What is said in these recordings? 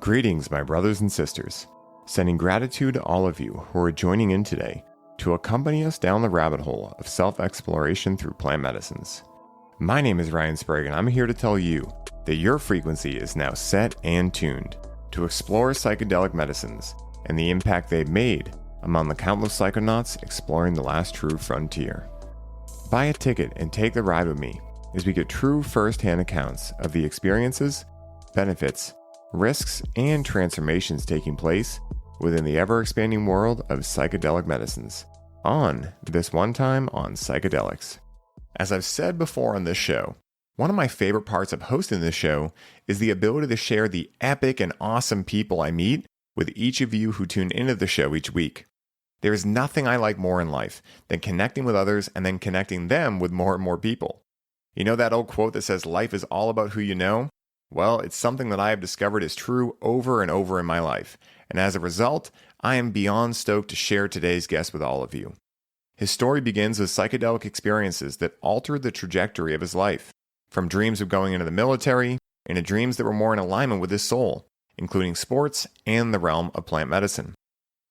Greetings, my brothers and sisters. Sending gratitude to all of you who are joining in today to accompany us down the rabbit hole of self-exploration through plant medicines. My name is Ryan Sprague, and I'm here to tell you that your frequency is now set and tuned to explore psychedelic medicines and the impact they've made among the countless psychonauts exploring the last true frontier. Buy a ticket and take the ride with me as we get true first-hand accounts of the experiences, benefits, risks, and transformations taking place within the ever-expanding world of psychedelic medicines on This One Time on Psychedelics. As I've said before on this show, one of my favorite parts of hosting this show is the ability to share the epic and awesome people I meet with each of you who tune into the show each week. There is nothing I like more in life than connecting with others and then connecting them with more and more people. You know that old quote that says life is all about who you know? Well, it's something that I have discovered is true over and over in my life. And as a result, I am beyond stoked to share today's guest with all of you. His story begins with psychedelic experiences that altered the trajectory of his life, from dreams of going into the military into dreams that were more in alignment with his soul, including sports and the realm of plant medicine.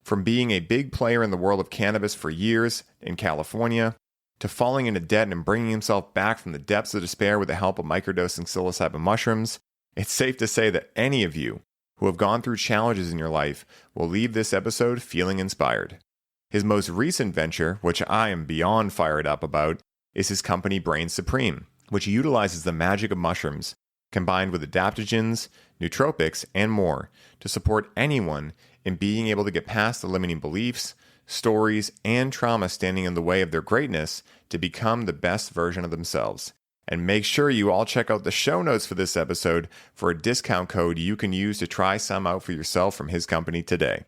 From being a big player in the world of cannabis for years in California, to falling into debt and bringing himself back from the depths of despair with the help of microdosing psilocybin mushrooms, it's safe to say that any of you who have gone through challenges in your life will leave this episode feeling inspired. His most recent venture, which I am beyond fired up about, is his company Brain Supreme, which utilizes the magic of mushrooms, combined with adaptogens, nootropics, and more, to support anyone in being able to get past the limiting beliefs, stories, and trauma standing in the way of their greatness to become the best version of themselves. And make sure you all check out the show notes for this episode for a discount code you can use to try some out for yourself from his company today.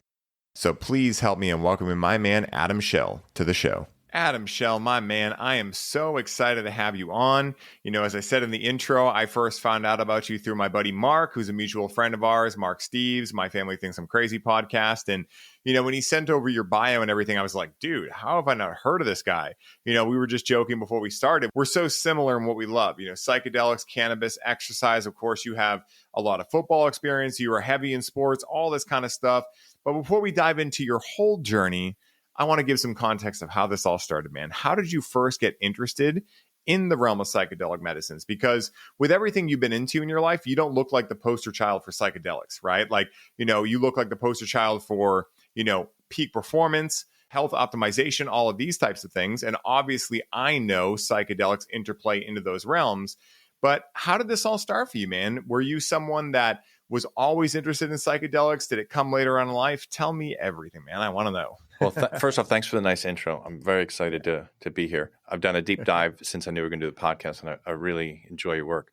So please help me in welcoming my man Adam Schell to the show. Adam Schell, my man, I am so excited to have you on. You know, as I said in the intro, I first found out about you through my buddy Mark, who's a mutual friend of ours, Mark Steves, My Family Thinks I'm Crazy podcast. And, you know, when he sent over your bio and everything, I was like, dude, how have I not heard of this guy? You know, we were just joking before we started. We're so similar in what we love, you know, psychedelics, cannabis, exercise. Of course, you have a lot of football experience. You are heavy in sports, all this kind of stuff. But before we dive into your whole journey, I want to give some context of how this all started, man. How did you first get interested in the realm of psychedelic medicines? Because with everything you've been into in your life, you don't look like the poster child for psychedelics, right? Like, you know, you look like the poster child for, you know, peak performance, health optimization, all of these types of things. And obviously, I know psychedelics interplay into those realms. But how did this all start for you, man? Were you someone that was always interested in psychedelics? Did it come later on in life? Tell me everything, man. I want to know. Well, first off, thanks for the nice intro. I'm very excited to be here. I've done a deep dive since I knew we were going to do the podcast, and I really enjoy your work.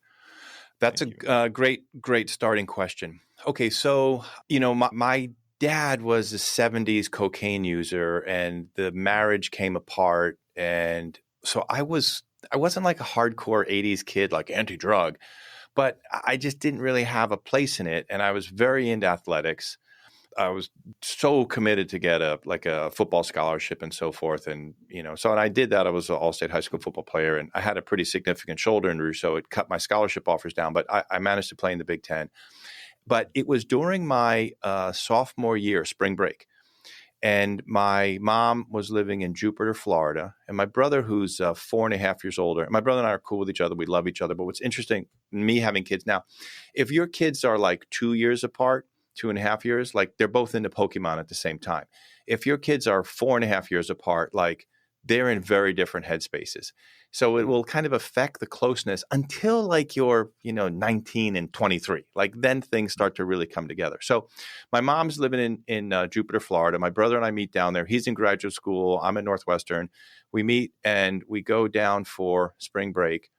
That's a great starting question. Okay, so, you know, my dad was a 70s cocaine user, and the marriage came apart. And so I wasn't like a hardcore 80s kid, like anti-drug, but I just didn't really have a place in it. And I was very into athletics. I was so committed to get a football scholarship and so forth. And, you know, so and I did that. I was an all-state high school football player, and I had a pretty significant shoulder injury, so it cut my scholarship offers down. But I managed to play in the Big Ten. But it was during my sophomore year, spring break. And my mom was living in Jupiter, Florida. And my brother, who's 4.5 years older, my brother and I are cool with each other. We love each other. But what's interesting, me having kids now, if your kids are like 2 years apart, 2.5 years, like they're both into Pokemon at the same time. If your kids are 4.5 years apart, like they're in very different headspaces. So it will kind of affect the closeness until like you're, you know, 19 and 23. Like then things start to really come together. So my mom's living in Jupiter, Florida. My brother and I meet down there. He's in graduate school. I'm at Northwestern. We meet and we go down for spring break.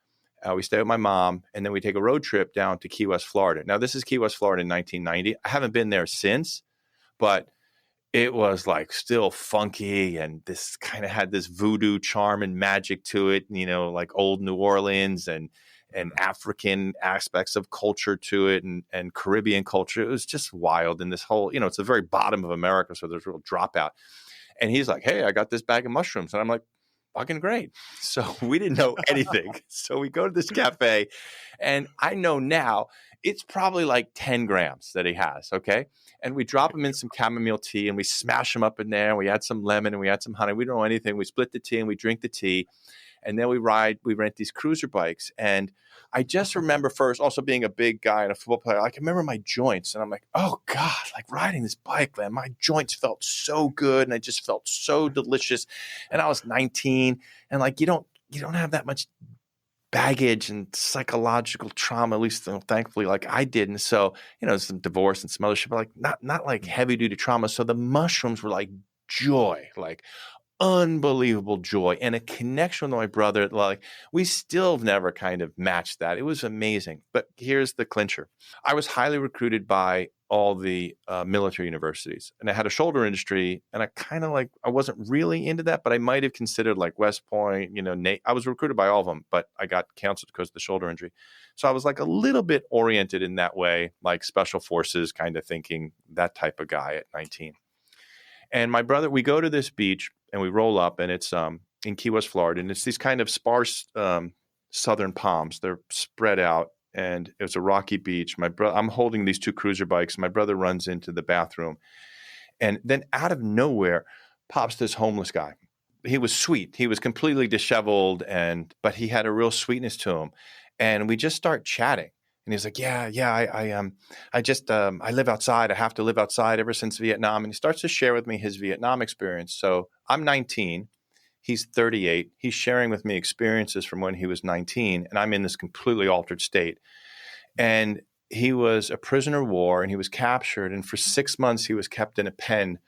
We stay with my mom, and then we take a road trip down to Key West, Florida. Now, this is Key West, Florida in 1990. I haven't been there since, but it was like still funky, and this kind of had this voodoo charm and magic to it, you know, like old New Orleans and African aspects of culture to it and Caribbean culture. It was just wild. And this whole, you know, it's the very bottom of America, so there's a real dropout. And he's like, hey, I got this bag of mushrooms. And I'm like, fucking great. So we didn't know anything. So we go to this cafe, and I know now it's probably like 10 grams that he has. Okay. And we drop him in some chamomile tea and we smash him up in there. And we add some lemon and we add some honey. We don't know anything. We split the tea and we drink the tea. And then we rent these cruiser bikes. And I just remember first also being a big guy and a football player. I can remember my joints. And I'm like, oh God, like riding this bike, man, my joints felt so good. And I just felt so delicious. And I was 19. And like, you don't have that much baggage and psychological trauma, at least thankfully, like I did. And so, some divorce and some other shit, but like not like heavy duty trauma. So the mushrooms were like joy, like unbelievable joy, and a connection with my brother. Like we still have never kind of matched that. It was amazing. But here's the clincher. I was highly recruited by all the military universities, and I had a shoulder industry, and I wasn't really into that, but I might have considered like West Point, I was recruited by all of them, but I got canceled because of the shoulder injury. So I was like a little bit oriented in that way, like special forces kind of thinking, that type of guy at 19. And my brother, we go to this beach and we roll up, and it's in Key West, Florida, and it's these kind of sparse southern palms. They're spread out, and it's a rocky beach. I'm holding these two cruiser bikes. My brother runs into the bathroom, and then out of nowhere pops this homeless guy. He was sweet. He was completely disheveled, but he had a real sweetness to him. And we just start chatting. And he's like, I live outside. I have to live outside ever since Vietnam. And he starts to share with me his Vietnam experience. So I'm 19. He's 38. He's sharing with me experiences from when he was 19. And I'm in this completely altered state. And he was a prisoner of war, and he was captured. And for 6 months, he was kept in a pen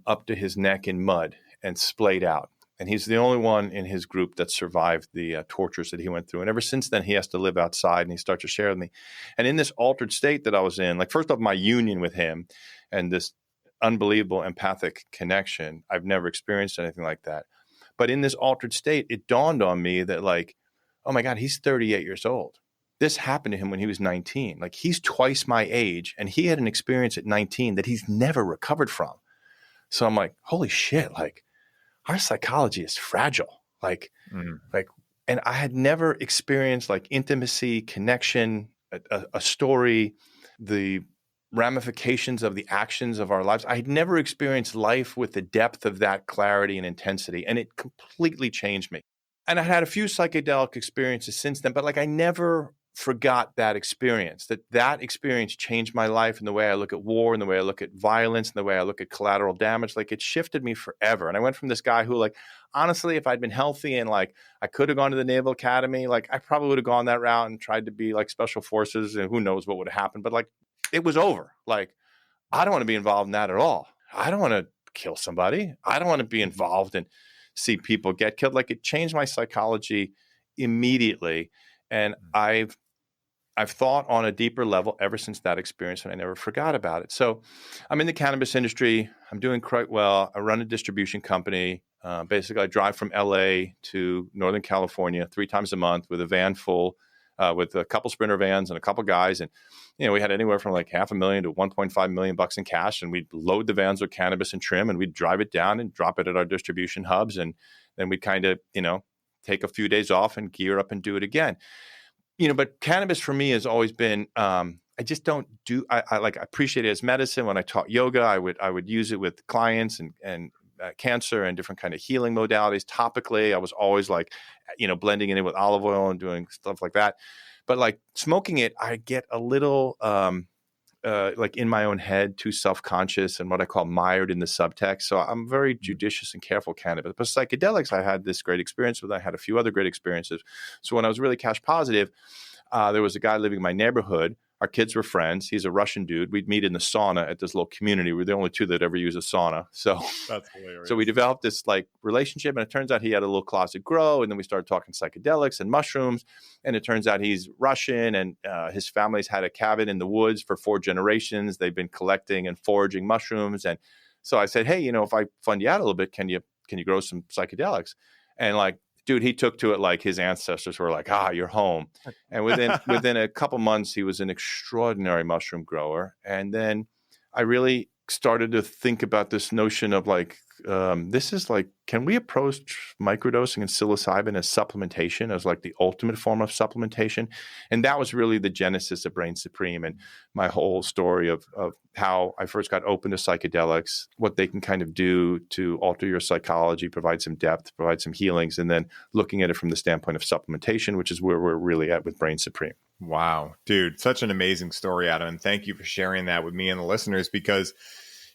up to his neck in mud and splayed out. And he's the only one in his group that survived the tortures that he went through. And ever since then, he has to live outside, and he starts to share with me. And in this altered state that I was in, like first off, my union with him and this unbelievable empathic connection, I've never experienced anything like that. But in this altered state, it dawned on me that like, oh my God, he's 38 years old. This happened to him when he was 19. Like he's twice my age, and he had an experience at 19 that he's never recovered from. So I'm like, holy shit, like, our psychology is fragile. And I had never experienced like intimacy, connection, a story, the ramifications of the actions of our lives. I had never experienced life with the depth of that clarity and intensity, and it completely changed me. And I had a few psychedelic experiences since then, but like I never forgot that experience, that experience changed my life and the way I look at war and the way I look at violence and the way I look at collateral damage. Like it shifted me forever. And I went from this guy who like, honestly, if I'd been healthy and like I could have gone to the Naval Academy, like I probably would have gone that route and tried to be like special forces, and who knows what would have happened. But like it was over. Like I don't want to be involved in that at all. I don't want to kill somebody. I don't want to be involved and see people get killed. Like it changed my psychology immediately. And I've thought on a deeper level ever since that experience, and I never forgot about it. So I'm in the cannabis industry. I'm doing quite well. I run a distribution company. Basically, I drive from LA to Northern California 3 times a month with a van full, with a couple Sprinter vans and a couple guys. And, we had anywhere from like $500,000 to $1.5 million in cash. And we'd load the vans with cannabis and trim, and we'd drive it down and drop it at our distribution hubs. And then we'd kind of, take a few days off and gear up and do it again. But cannabis for me has always been, I just don't do, I appreciate it as medicine. When I taught yoga, I would use it with clients and cancer and different kind of healing modalities. Topically, I was always like, blending it in with olive oil and doing stuff like that. But like smoking it, I get a little, like in my own head, too self-conscious and what I call mired in the subtext. So I'm very judicious and careful with cannabis. But psychedelics, I had this great experience with. I had a few other great experiences. So when I was really cash positive, there was a guy living in my neighborhood. Our kids were friends. He's a Russian dude. We'd meet in the sauna at this little community. We're the only two that ever use a sauna. So that's hilarious. So we developed this like relationship, and it turns out he had a little closet grow, and then we started talking psychedelics and mushrooms. And it turns out he's Russian, and his family's had a cabin in the woods for 4 generations. They've been collecting and foraging mushrooms. And so I said, hey, if I fund you out a little bit, can you grow some psychedelics? And like, dude, he took to it like his ancestors were like, you're home. And within a couple months, he was an extraordinary mushroom grower. And then I really started to think about this notion of like this is like, can we approach microdosing and psilocybin as supplementation, as like the ultimate form of supplementation? And that was really the genesis of Brain Supreme and my whole story of how I first got open to psychedelics, what they can kind of do to alter your psychology, provide some depth, provide some healings, and then looking at it from the standpoint of supplementation, which is where we're really at with Brain Supreme. Wow, dude, such an amazing story, Adam. And thank you for sharing that with me and the listeners, because,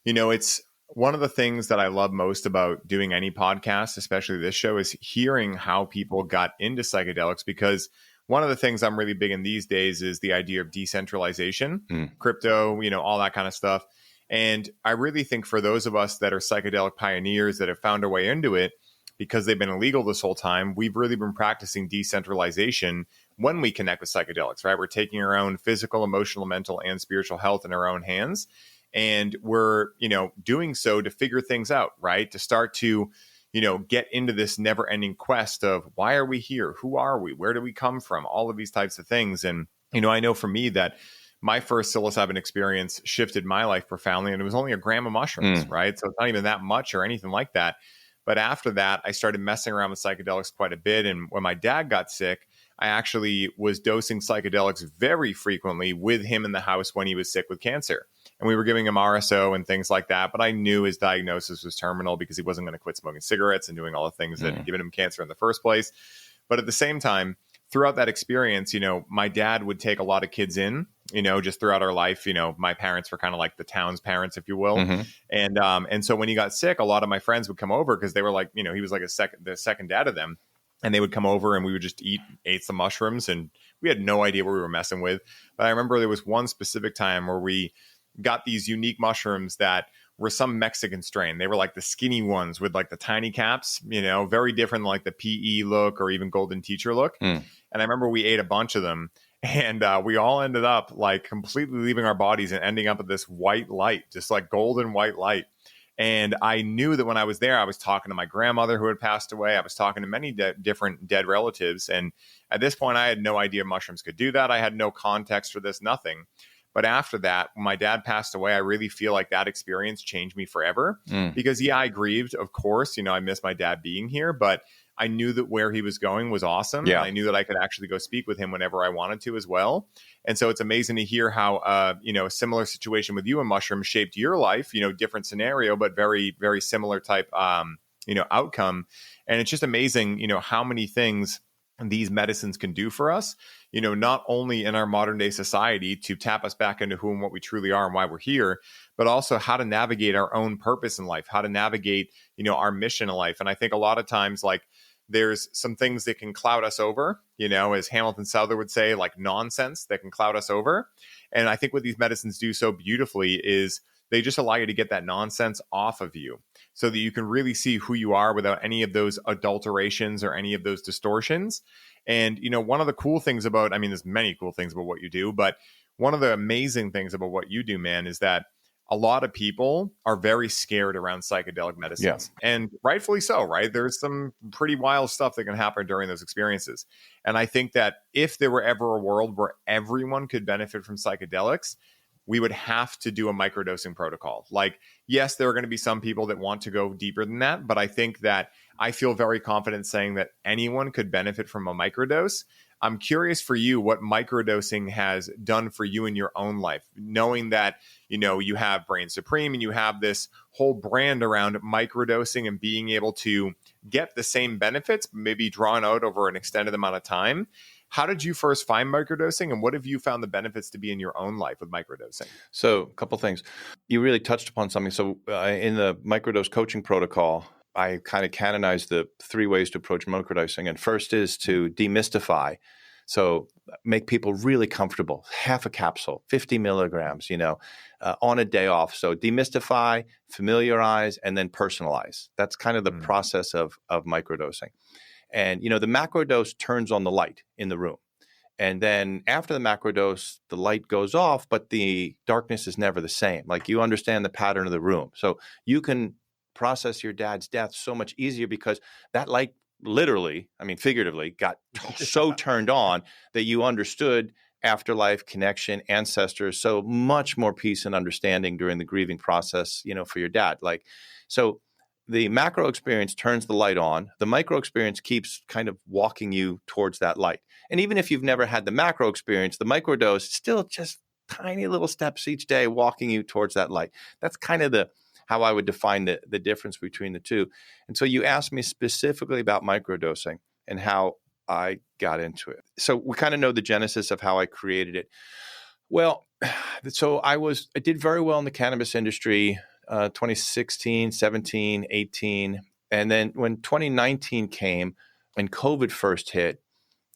it's one of the things that I love most about doing any podcast, especially this show, is hearing how people got into psychedelics, because one of the things I'm really big in these days is the idea of decentralization, crypto, all that kind of stuff. And I really think for those of us that are psychedelic pioneers that have found our way into it, because they've been illegal this whole time, we've really been practicing decentralization when we connect with psychedelics, right? We're taking our own physical, emotional, mental, and spiritual health in our own hands. And we're, doing so to figure things out, right? To start to, get into this never ending quest of why are we here? Who are we? Where do we come from? All of these types of things. And, I know for me that my first psilocybin experience shifted my life profoundly, and it was only a gram of mushrooms, right? So it's not even that much or anything like that. But after that, I started messing around with psychedelics quite a bit. And when my dad got sick, I actually was dosing psychedelics very frequently with him in the house when he was sick with cancer. And we were giving him RSO and things like that. But I knew his diagnosis was terminal because he wasn't going to quit smoking cigarettes and doing all the things that had given him cancer in the first place. But at the same time, throughout that experience, my dad would take a lot of kids in, just throughout our life. My parents were kind of like the town's parents, if you will. And so when he got sick, a lot of my friends would come over because they were like, he was like the second dad of them. And they would come over and we would just ate some mushrooms, and we had no idea what we were messing with. But I remember there was one specific time where we got these unique mushrooms that were some Mexican strain. They were like the skinny ones with like the tiny caps, very different than like the PE look or even golden teacher look. And I remember we ate a bunch of them, and we all ended up like completely leaving our bodies and ending up with this white light, just like golden white light. And I knew that when I was there, I was talking to my grandmother who had passed away. I was talking to many different dead relatives. And at this point, I had no idea mushrooms could do that. I had no context for this, nothing. But after that, when my dad passed away, I really feel like that experience changed me forever. Because, yeah, I grieved, of course. I miss my dad being here, but I knew that where he was going was awesome. Yeah. And I knew that I could actually go speak with him whenever I wanted to as well. And so it's amazing to hear how, a similar situation with you and mushrooms shaped your life, different scenario, but very, very similar type, outcome. And it's just amazing, how many things these medicines can do for us, not only in our modern day society to tap us back into who and what we truly are and why we're here, but also how to navigate our own purpose in life, how to navigate, our mission in life. And I think a lot of times, like, there's some things that can cloud us over, as Hamilton Souther would say, like nonsense that can cloud us over. And I think what these medicines do so beautifully is they just allow you to get that nonsense off of you so that you can really see who you are without any of those adulterations or any of those distortions. And, one of the cool things about, there's many cool things about what you do, but one of the amazing things about what you do, man, is that a lot of people are very scared around psychedelic medicines. Yeah. And rightfully so, right? There's some pretty wild stuff that can happen during those experiences. And I think that if there were ever a world where everyone could benefit from psychedelics, we would have to do a microdosing protocol. Like, yes, there are going to be some people that want to go deeper than that, but I think that I feel very confident saying that anyone could benefit from a microdose. I'm curious for you what microdosing has done for you in your own life, knowing that, you have Brain Supreme and you have this whole brand around microdosing and being able to get the same benefits, maybe drawn out over an extended amount of time. How did you first find microdosing, and what have you found the benefits to be in your own life with microdosing? So a couple things. You really touched upon something. So in the microdose coaching protocol, I kind of canonized the 3 ways to approach microdosing. And first is to demystify. So make people really comfortable. Half a capsule, 50 milligrams, on a day off. So demystify, familiarize, and then personalize. That's kind of the process of microdosing. And, the macrodose turns on the light in the room. And then after the macrodose, the light goes off, but the darkness is never the same. Like, you understand the pattern of the room. So you can process your dad's death so much easier because that light literally, figuratively, got so turned on that you understood afterlife, connection, ancestors, so much more peace and understanding during the grieving process, for your dad. So the macro experience turns the light on. The micro experience keeps kind of walking you towards that light. And even if you've never had the macro experience, the microdose still just tiny little steps each day walking you towards that light. That's kind of how I would define the difference between the two. And so you asked me specifically about microdosing and how I got into it. So we kind of know the genesis of how I created it. Well, so I did very well in the cannabis industry, 2016, 17, 18. And then when 2019 came and COVID first hit,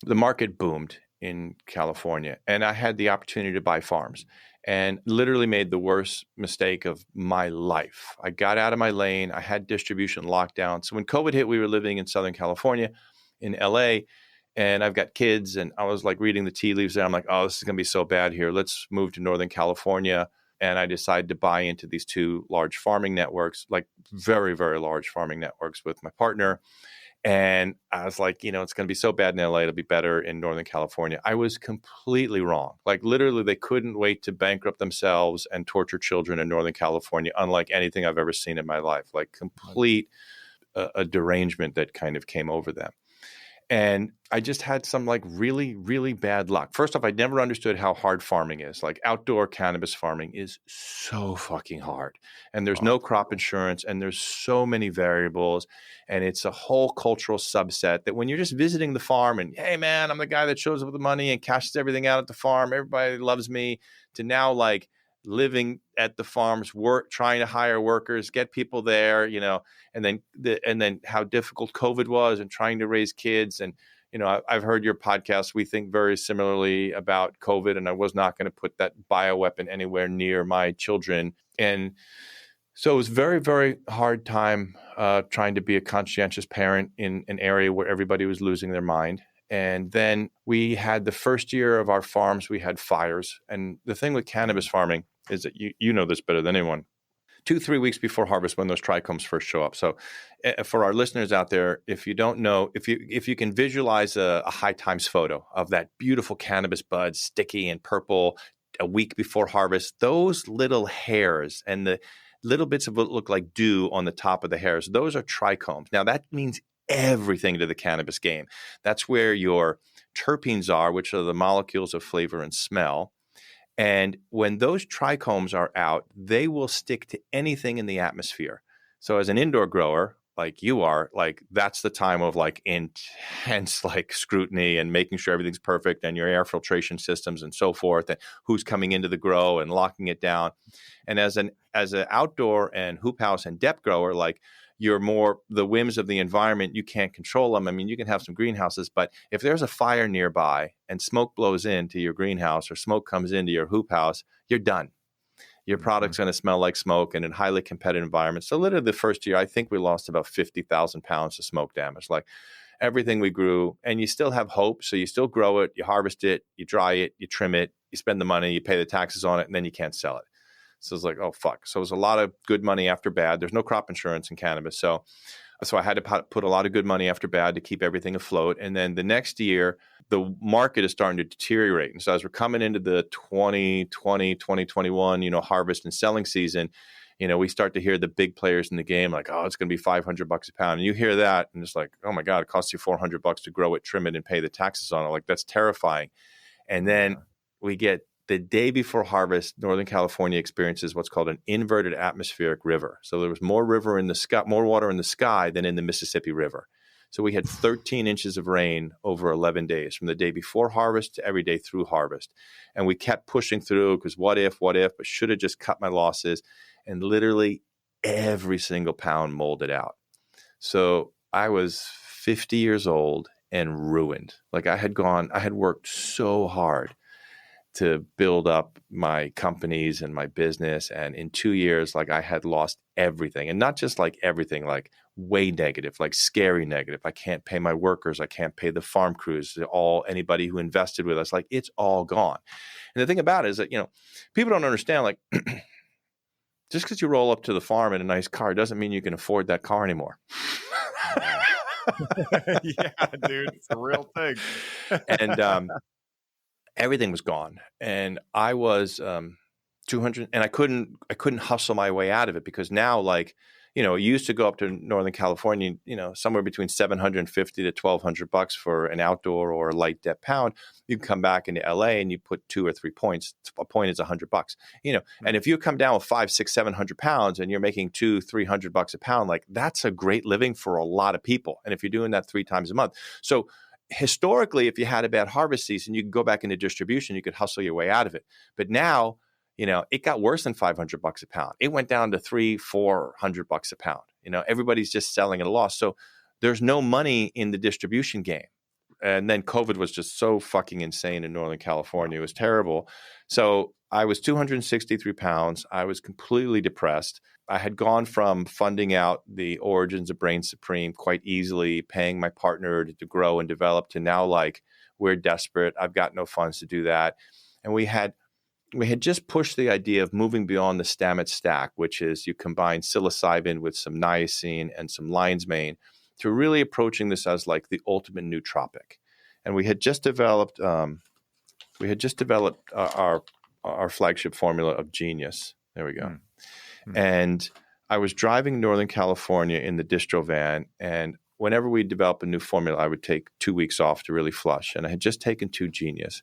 the market boomed in California. And I had the opportunity to buy farms and literally made the worst mistake of my life. I got out of my lane. I had distribution locked down. So when COVID hit, we were living in Southern California, in LA, and I've got kids, and I was like reading the tea leaves there. I'm like, oh, this is going to be so bad here. Let's move to Northern California. And I decided to buy into these two large farming networks, like very, very large farming networks with my partner. And I was like, it's going to be so bad in LA. It'll be better in Northern California. I was completely wrong. Like literally, they couldn't wait to bankrupt themselves and torture children in Northern California, unlike anything I've ever seen in my life. Like complete a derangement that kind of came over them. And I just had some like really, really bad luck. First off, I never understood how hard farming is. Like outdoor cannabis farming is so fucking hard. And there's no crop insurance and there's so many variables. And it's a whole cultural subset that when you're just visiting the farm and, hey, man, I'm the guy that shows up with the money and cashes everything out at the farm. Everybody loves me, to now like living at the farms, trying to hire workers, get people there, and then how difficult COVID was and trying to raise kids. And, I've heard your podcast. We think very similarly about COVID, and I was not going to put that bioweapon anywhere near my children. And so it was very, very hard time trying to be a conscientious parent in an area where everybody was losing their mind. And then we had the first year of our farms, we had fires. And the thing with cannabis farming is that you know this better than anyone. 2-3 weeks before harvest, when those trichomes first show up. So for our listeners out there, if you don't know, if you can visualize a high times photo of that beautiful cannabis bud, sticky and purple, a week before harvest, those little hairs and the little bits of what look like dew on the top of the hairs, those are trichomes. Now that means everything to the cannabis game. That's where your terpenes are, which are the molecules of flavor and smell. And when those trichomes are out, they will stick to anything in the atmosphere. So as an indoor grower, like you are, like that's the time of like intense like scrutiny and making sure everything's perfect and your air filtration systems and so forth, and who's coming into the grow and locking it down. And as an outdoor and hoop house and depth grower, like you're more the whims of the environment. You can't control them. I mean, you can have some greenhouses, but if there's a fire nearby and smoke blows into your greenhouse or smoke comes into your hoop house, you're done. Your product's going to smell like smoke in a highly competitive environment. So literally the first year, I think we lost about 50,000 pounds of smoke damage. Like everything we grew, and you still have hope. So you still grow it, you harvest it, you dry it, you trim it, you spend the money, you pay the taxes on it, and then you can't sell it. So it's like, oh, fuck. So it was a lot of good money after bad. There's no crop insurance in cannabis. So I had to put a lot of good money after bad to keep everything afloat. And then the next year, the market is starting to deteriorate. And so as we're coming into the 2020, 2021, harvest and selling season, we start to hear the big players in the game like, oh, it's going to be $500 a pound. And you hear that and it's like, oh my God, it costs you $400 to grow it, trim it, and pay the taxes on it. Like that's terrifying. And then we get the day before harvest, Northern California experiences what's called an inverted atmospheric river. So there was more water in the sky than in the Mississippi River. So we had 13 inches of rain over 11 days from the day before harvest to every day through harvest. And we kept pushing through because what if, but should have just cut my losses. And literally every single pound molded out. So I was 50 years old and ruined. Like I had worked so hard to build up my companies and my business. And in 2 years, like I had lost everything, and not just like everything, like way negative, like scary negative. I can't pay my workers. I can't pay the farm crews, anybody who invested with us, like it's all gone. And the thing about it is that, people don't understand, like just because you roll up to the farm in a nice car doesn't mean you can afford that car anymore. Yeah, dude, it's a real thing. And, everything was gone, and I was 200, and I couldn't hustle my way out of it because now, like, it used to go up to Northern California, somewhere between $750 to $1,200 for an outdoor or a light dep pound. You can come back into LA and you put 2 or 3 points. A point is $100, and if you come down with 500, 600, 700 pounds and you're making $200-$300 a pound, like that's a great living for a lot of people. And if you're doing that 3 times a month. So historically, if you had a bad harvest season, you could go back into distribution, you could hustle your way out of it. But now, it got worse than $500 a pound. It went down to $300-$400 a pound. Everybody's just selling at a loss. So there's no money in the distribution game. And then COVID was just so fucking insane in Northern California. It was terrible. So I was 263 pounds. I was completely depressed. I had gone from funding out the origins of Brain Supreme quite easily, paying my partner to grow and develop, to now like we're desperate. I've got no funds to do that. And we had just pushed the idea of moving beyond the Stamets stack, which is you combine psilocybin with some niacin and some lion's mane, to really approaching this as like the ultimate nootropic. And we had just developed our flagship formula of Genius. There we go. Mm-hmm. And I was driving Northern California in the distro van, and whenever we develop a new formula, I would take 2 weeks off to really flush. And I had just taken 2 Genius.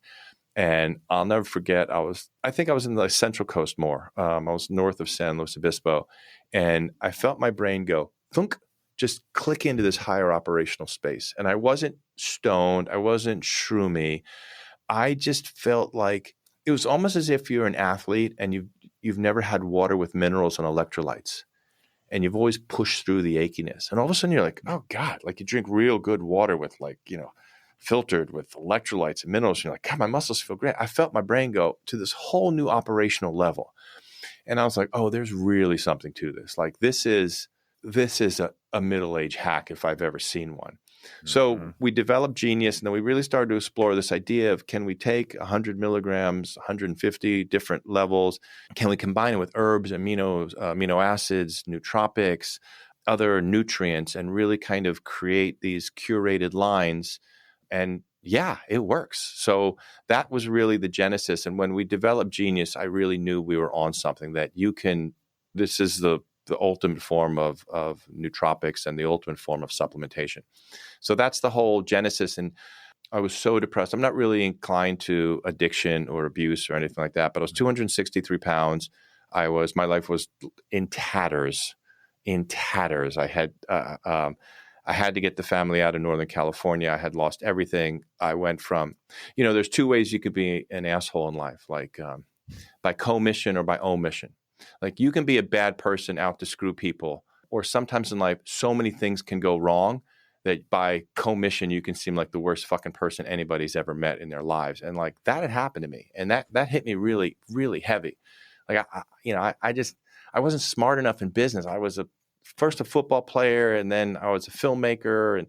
And I'll never forget, I think I was in the Central Coast more. I was north of San Luis Obispo, and I felt my brain go, thunk, just click into this higher operational space. And I wasn't stoned. I wasn't shroomy. I just felt like it was almost as if you're an athlete and you've never had water with minerals and electrolytes, and you've always pushed through the achiness. And all of a sudden you're like, oh God, like you drink real good water with filtered with electrolytes and minerals. And you're like, God, my muscles feel great. I felt my brain go to this whole new operational level. And I was like, oh, there's really something to this. Like this is a middle-age hack if I've ever seen one. Mm-hmm. So we developed Genius, and then we really started to explore this idea of, can we take 100 milligrams, 150 different levels? Can we combine it with herbs, amino acids, nootropics, other nutrients, and really kind of create these curated lines? And yeah, it works. So that was really the genesis. And when we developed Genius, I really knew we were on something that this is the ultimate form of nootropics and the ultimate form of supplementation. So that's the whole genesis. And I was so depressed. I'm not really inclined to addiction or abuse or anything like that, but I was 263 pounds. My life was in tatters. I had to get the family out of Northern California. I had lost everything. I went from, there's 2 ways you could be an asshole in life, like by commission or by omission. Like you can be a bad person out to screw people, or sometimes in life, so many things can go wrong that by commission, you can seem like the worst fucking person anybody's ever met in their lives. And like that had happened to me. And that hit me really, really heavy. Like, I wasn't smart enough in business. I was first a football player, and then I was a filmmaker,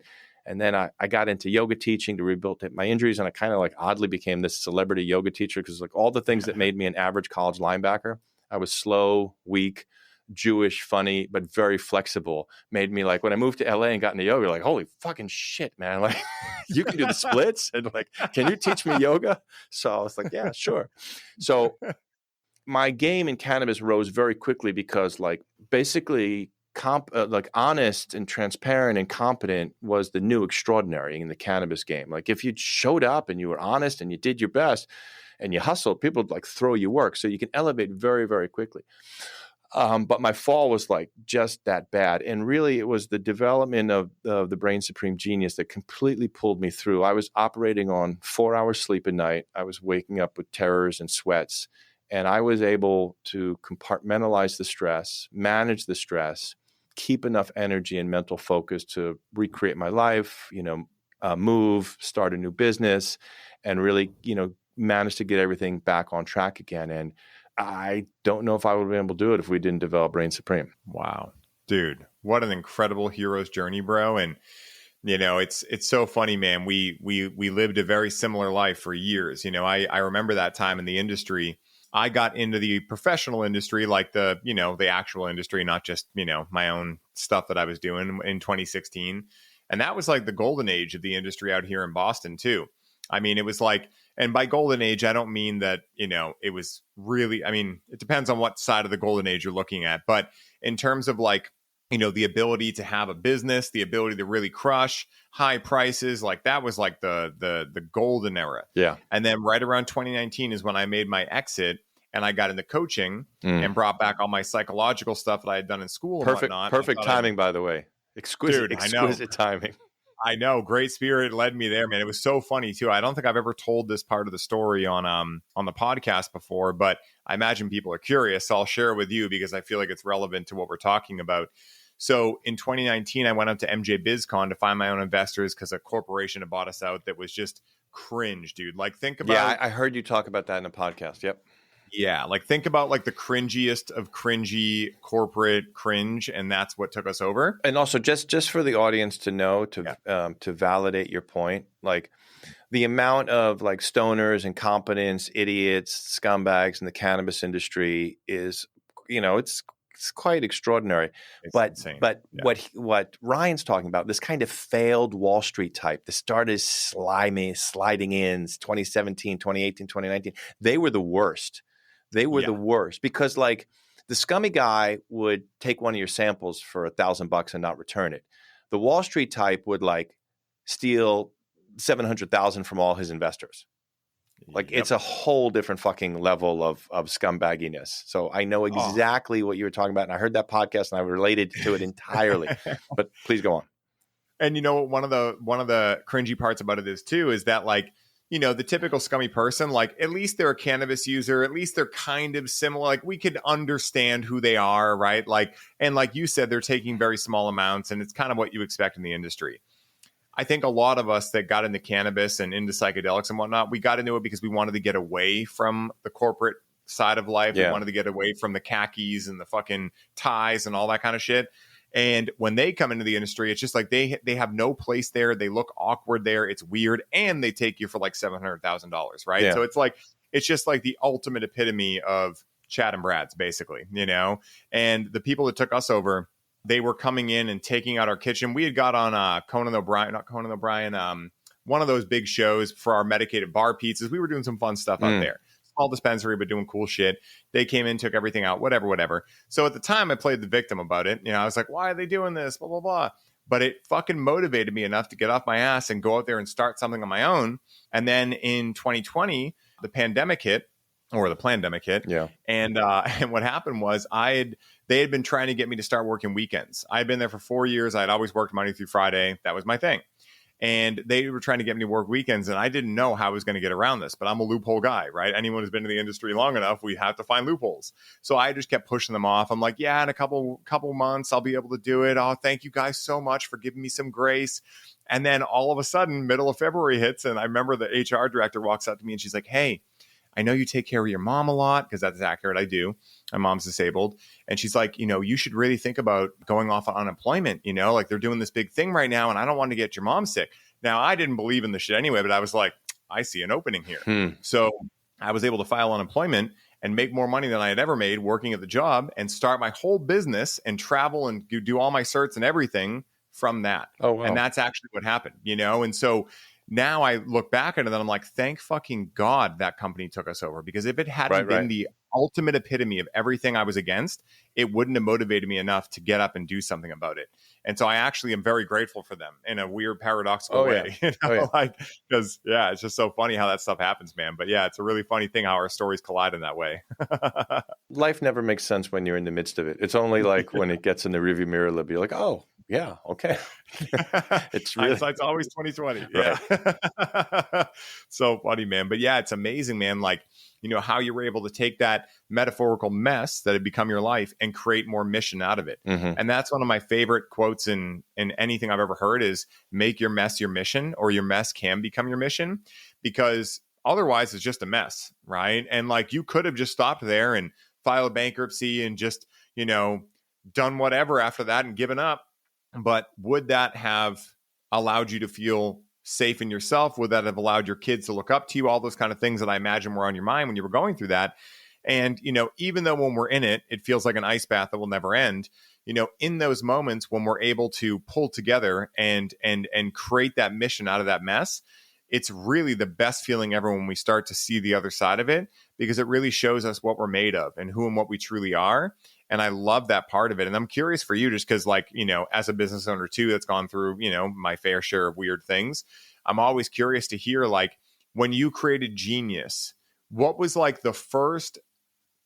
and then I got into yoga teaching to rehabilitate my injuries, and I kind of like oddly became this celebrity yoga teacher, because like all the things that made me an average college linebacker, I was slow, weak, Jewish, funny, but very flexible, made me like, when I moved to LA and got into yoga, like, holy fucking shit, man. Like you can do the splits, and like, can you teach me yoga? So I was like, yeah, sure. So my game in cannabis rose very quickly, because like basically like honest and transparent and competent was the new extraordinary in the cannabis game. Like if you showed up and you were honest and you did your best and you hustled, people would like throw you work. So you can elevate very, very quickly. But my fall was like just that bad. And really it was the development of the Brain Supreme Genius that completely pulled me through. I was operating on 4 hours sleep a night. I was waking up with terrors and sweats, and I was able to compartmentalize the stress, manage the stress, keep enough energy and mental focus to recreate my life, move, start a new business, and really, manage to get everything back on track again. And I don't know if I would have been able to do it if we didn't develop Brain Supreme. Wow. Dude, what an incredible hero's journey, bro. And it's so funny, man. We lived a very similar life for years. I remember that time in the industry. I got into the professional industry, like the actual industry, not just, my own stuff that I was doing in 2016. And that was like the golden age of the industry out here in Boston too. I mean, it was like, and by golden age, I don't mean that, it was really, it depends on what side of the golden age you're looking at. But in terms of like the ability to have a business, the ability to really crush high prices. Like that was like the golden era. Yeah. And then right around 2019 is when I made my exit and I got into coaching and brought back all my psychological stuff that I had done in school and whatnot. Perfect timing, by the way. Exquisite timing. I know. Great spirit led me there, man. It was so funny too. I don't think I've ever told this part of the story on the podcast before, but I imagine people are curious. So I'll share it with you because I feel like it's relevant to what we're talking about. So in 2019, I went up to MJ BizCon to find my own investors because a corporation had bought us out that was just cringe, dude. Like think about. Yeah, I heard you talk about that in a podcast. Yep. Yeah, like think about like the cringiest of cringy corporate cringe, and that's what took us over. And also, just for the audience to know, to validate your point, like the amount of like stoners, incompetents, idiots, scumbags in the cannabis industry is, it's quite extraordinary. It's insane. What Ryan's talking about, this kind of failed Wall Street type, that started sliding in 2017, 2018, 2019, they were the worst. They were the worst because like the scummy guy would take one of your samples for $1,000 and not return it. The Wall Street type would like steal 700,000 from all his investors. Like it's a whole different fucking level of scumbagginess. So I know exactly what you were talking about. And I heard that podcast and I related to it entirely, but please go on. And one of the cringy parts about it is too, is that like, the typical scummy person, like at least they're a cannabis user, at least they're kind of similar. Like we could understand who they are, right? Like, and like you said, they're taking very small amounts and it's kind of what you expect in the industry. I think a lot of us that got into cannabis and into psychedelics and whatnot, we got into it because we wanted to get away from the corporate side of life. Yeah. We wanted to get away from the khakis and the fucking ties and all that kind of shit. And when they come into the industry, it's just like they have no place there. They look awkward there. It's weird. And they take you for like $700,000, right? Yeah. So it's just like the ultimate epitome of Chad and Brad's, basically, And the people that took us over, they were coming in and taking out our kitchen. We had got on one of those big shows for our medicated bar pizzas. We were doing some fun stuff out there. Small dispensary, but doing cool shit. They came in, took everything out, whatever. So at the time I played the victim about it. I was like, why are they doing this? Blah, blah, blah. But it fucking motivated me enough to get off my ass and go out there and start something on my own. And then in 2020, the pandemic hit. Yeah. And what happened was they had been trying to get me to start working weekends. I had been there for 4 years. I had always worked Monday through Friday. That was my thing. And they were trying to get me to work weekends. And I didn't know how I was going to get around this, but I'm a loophole guy, right? Anyone who's been in the industry long enough, we have to find loopholes. So I just kept pushing them off. I'm like, yeah, in a couple months, I'll be able to do it. Oh, thank you guys so much for giving me some grace. And then all of a sudden, middle of February hits. And I remember the HR director walks up to me and she's like, hey, I know you take care of your mom a lot, because that's accurate. I do. My mom's disabled. And she's like, you should really think about going off on unemployment. Like they're doing this big thing right now and I don't want to get your mom sick. Now, I didn't believe in the shit anyway, but I was like, I see an opening here. So I was able to file unemployment and make more money than I had ever made working at the job and start my whole business and travel and do all my certs and everything from that. Oh, wow. And that's actually what happened, And so now I look back at it and I'm like, thank fucking God that company took us over, because if it hadn't been the ultimate epitome of everything I was against, it wouldn't have motivated me enough to get up and do something about it. And so I actually am very grateful for them in a weird paradoxical way, because it's just so funny how that stuff happens, man. But yeah, it's a really funny thing how our stories collide in that way. Life never makes sense when you're in the midst of it. It's only like when it gets in the rearview mirror, it'll be like, oh, yeah, okay. It's really, it's always 2020. Yeah. So funny, man. But yeah, it's amazing, man. Like, how you were able to take that metaphorical mess that had become your life and create more mission out of it. And that's one of my favorite quotes in anything I've ever heard is make your mess your mission, or your mess can become your mission, because otherwise it's just a mess, right? And like you could have just stopped there and filed bankruptcy and just, done whatever after that and given up. But would that have allowed you to feel safe in yourself? Would that have allowed your kids to look up to you? All those kind of things that I imagine were on your mind when you were going through that. And, even though when we're in it, it feels like an ice bath that will never end, in those moments when we're able to pull together and create that mission out of that mess, it's really the best feeling ever when we start to see the other side of it, because it really shows us what we're made of and who and what we truly are. And I love that part of it. And I'm curious for you, just because, like, as a business owner too, that's gone through, my fair share of weird things. I'm always curious to hear, like, when you created Genius, what was like the first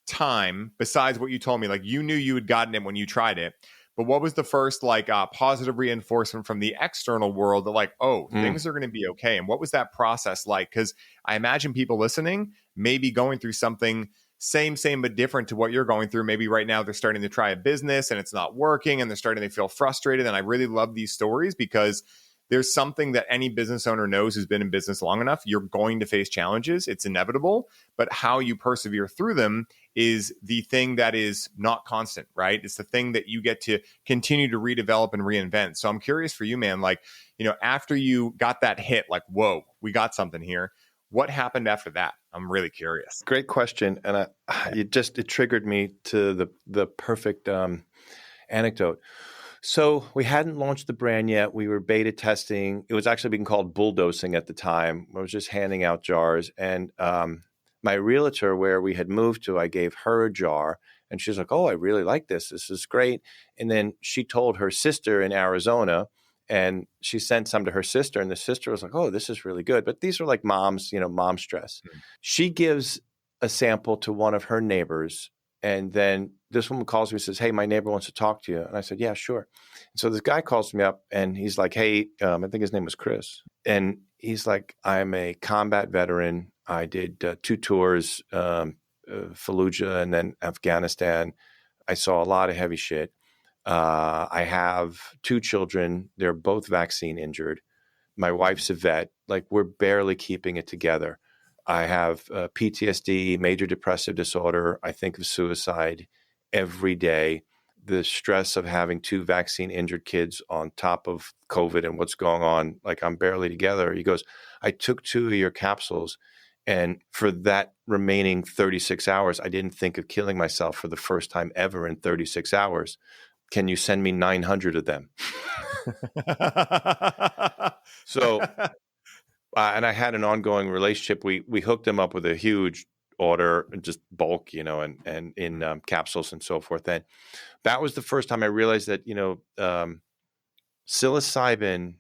time, besides what you told me, like you knew you had gotten it when you tried it, but what was the first like positive reinforcement from the external world that like, oh, things are going to be okay? And what was that process like? Because I imagine people listening may be going through something same, but different to what you're going through. Maybe right now they're starting to try a business and it's not working and they're starting to feel frustrated. And I really love these stories because there's something that any business owner knows who's been in business long enough. You're going to face challenges. It's inevitable, but how you persevere through them is the thing that is not constant, right? It's the thing that you get to continue to redevelop and reinvent. So I'm curious for you, man, like, after you got that hit, like, whoa, we got something here. What happened after that? I'm really curious. Great question. And it triggered me to the perfect anecdote. So we hadn't launched the brand yet. We were beta testing. It was actually being called bulldozing at the time. I was just handing out jars. And my realtor, where we had moved to, I gave her a jar. And she's like, oh, I really like this. This is great. And then she told her sister in Arizona, and she sent some to her sister. And the sister was like, oh, this is really good. But these are like mom's, mom stress. Mm-hmm. She gives a sample to one of her neighbors. And then this woman calls me and says, hey, my neighbor wants to talk to you. And I said, yeah, sure. And so this guy calls me up and he's like, hey, I think his name was Chris. And he's like, I'm a combat veteran. I did 2 tours, Fallujah and then Afghanistan. I saw a lot of heavy shit. I have 2 children. They're both vaccine injured. My wife's a vet. Like, we're barely keeping it together. I have PTSD, major depressive disorder. I think of suicide every day. The stress of having 2 vaccine injured kids on top of COVID and what's going on, like, I'm barely together. He goes, I took 2 of your capsules, and for that remaining 36 hours, I didn't think of killing myself for the first time ever in 36 hours. Can you send me 900 of them? So... and I had an ongoing relationship. We hooked him up with a huge order, just bulk, and in capsules and so forth. And that was the first time I realized that, psilocybin,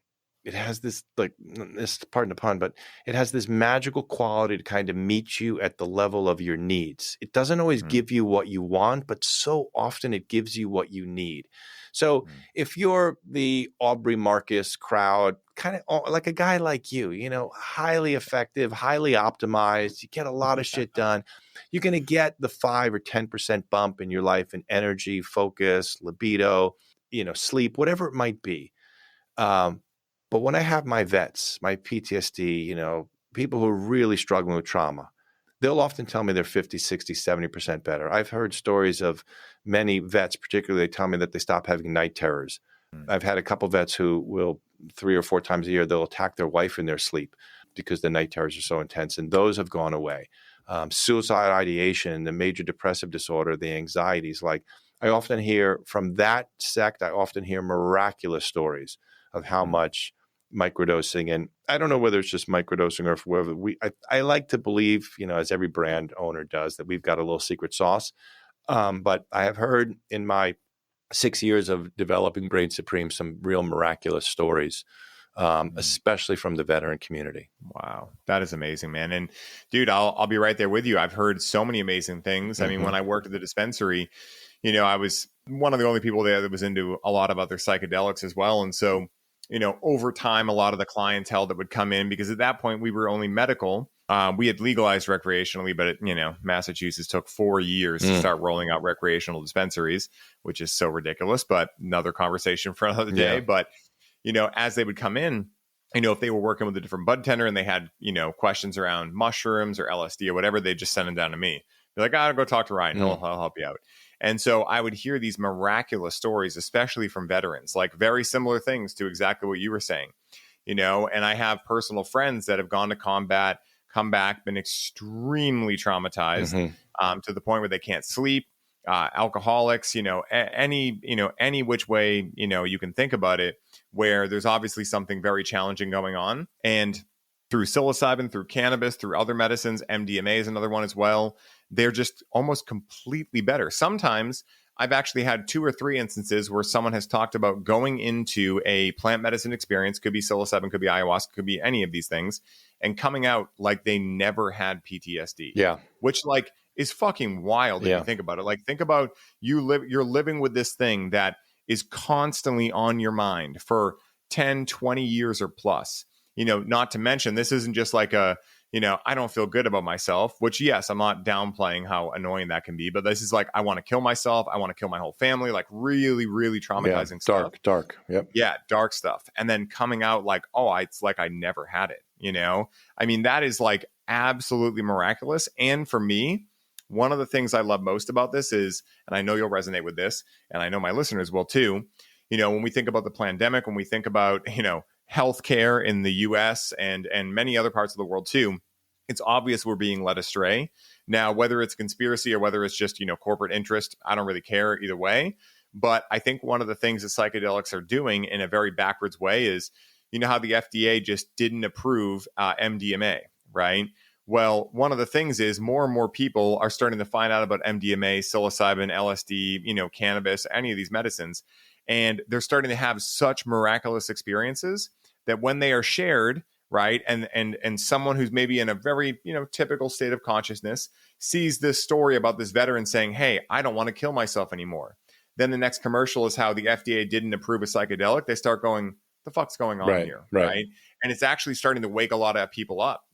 it has this, like, this, pardon the pun, but it has this magical quality to kind of meet you at the level of your needs. It doesn't always give you what you want, but so often it gives you what you need. So if you're the Aubrey Marcus crowd, kind of like a guy like you, highly effective, highly optimized, you get a lot of shit done, you're going to get the 5 or 10% bump in your life in energy, focus, libido, sleep, whatever it might be. But when I have my vets, my PTSD, people who are really struggling with trauma, they'll often tell me they're 50, 60, 70% better. I've heard stories of many vets, particularly, they tell me that they stop having night terrors. I've had a couple vets who will 3 or 4 times a year, they'll attack their wife in their sleep because the night terrors are so intense, and those have gone away. Suicide ideation, the major depressive disorder, the anxieties, like, I often hear from that sect, I often hear miraculous stories of how much microdosing, and I don't know whether it's just microdosing or whether I like to believe, as every brand owner does, that we've got a little secret sauce. But I have heard in my 6 years of developing Brain Supreme some real miraculous stories, especially from the veteran community. Wow. That is amazing, man. And dude, I'll be right there with you. I've heard so many amazing things. I mean, when I worked at the dispensary, I was one of the only people there that was into a lot of other psychedelics as well. And so, over time, a lot of the clientele that would come in, because at that point we were only medical. We had legalized recreationally, but Massachusetts took 4 years to start rolling out recreational dispensaries, which is so ridiculous, but another conversation for another day. Yeah. But, as they would come in, if they were working with a different bud tender and they had, questions around mushrooms or LSD or whatever, they'd just send them down to me. They're like, I'll go talk to Ryan. He'll help you out. And so I would hear these miraculous stories, especially from veterans, like very similar things to exactly what you were saying, and I have personal friends that have gone to combat, come back, been extremely traumatized, to the point where they can't sleep, alcoholics, any which way, you can think about it, where there's obviously something very challenging going on. And through psilocybin, through cannabis, through other medicines, MDMA is another one as well, they're just almost completely better. Sometimes I've actually had 2 or 3 instances where someone has talked about going into a plant medicine experience, could be psilocybin, could be ayahuasca, could be any of these things, and coming out like they never had PTSD. Yeah. Which like is fucking wild if you think about it. Like think about you're living with this thing that is constantly on your mind for 10, 20 years or plus. Not to mention this isn't just like a I don't feel good about myself, which, yes, I'm not downplaying how annoying that can be. But this is like, I want to kill myself. I want to kill my whole family. Like really, really traumatizing stuff. Dark. Yep. Yeah. Dark stuff. And then coming out like, oh, it's like I never had it. I mean, that is like absolutely miraculous. And for me, one of the things I love most about this is, and I know you'll resonate with this, and I know my listeners will too, when we think about the pandemic, when we think about, healthcare in the US and many other parts of the world too, it's obvious we're being led astray. Now, whether it's conspiracy or whether it's just, corporate interest, I don't really care either way. But I think one of the things that psychedelics are doing in a very backwards way is, how the FDA just didn't approve MDMA, right? Well, one of the things is more and more people are starting to find out about MDMA, psilocybin, LSD, cannabis, any of these medicines. And they're starting to have such miraculous experiences that when they are shared, right, and someone who's maybe in a very, typical state of consciousness sees this story about this veteran saying, hey, I don't want to kill myself anymore. Then the next commercial is how the FDA didn't approve a psychedelic. They start going, the fuck's going on here, right? And it's actually starting to wake a lot of people up,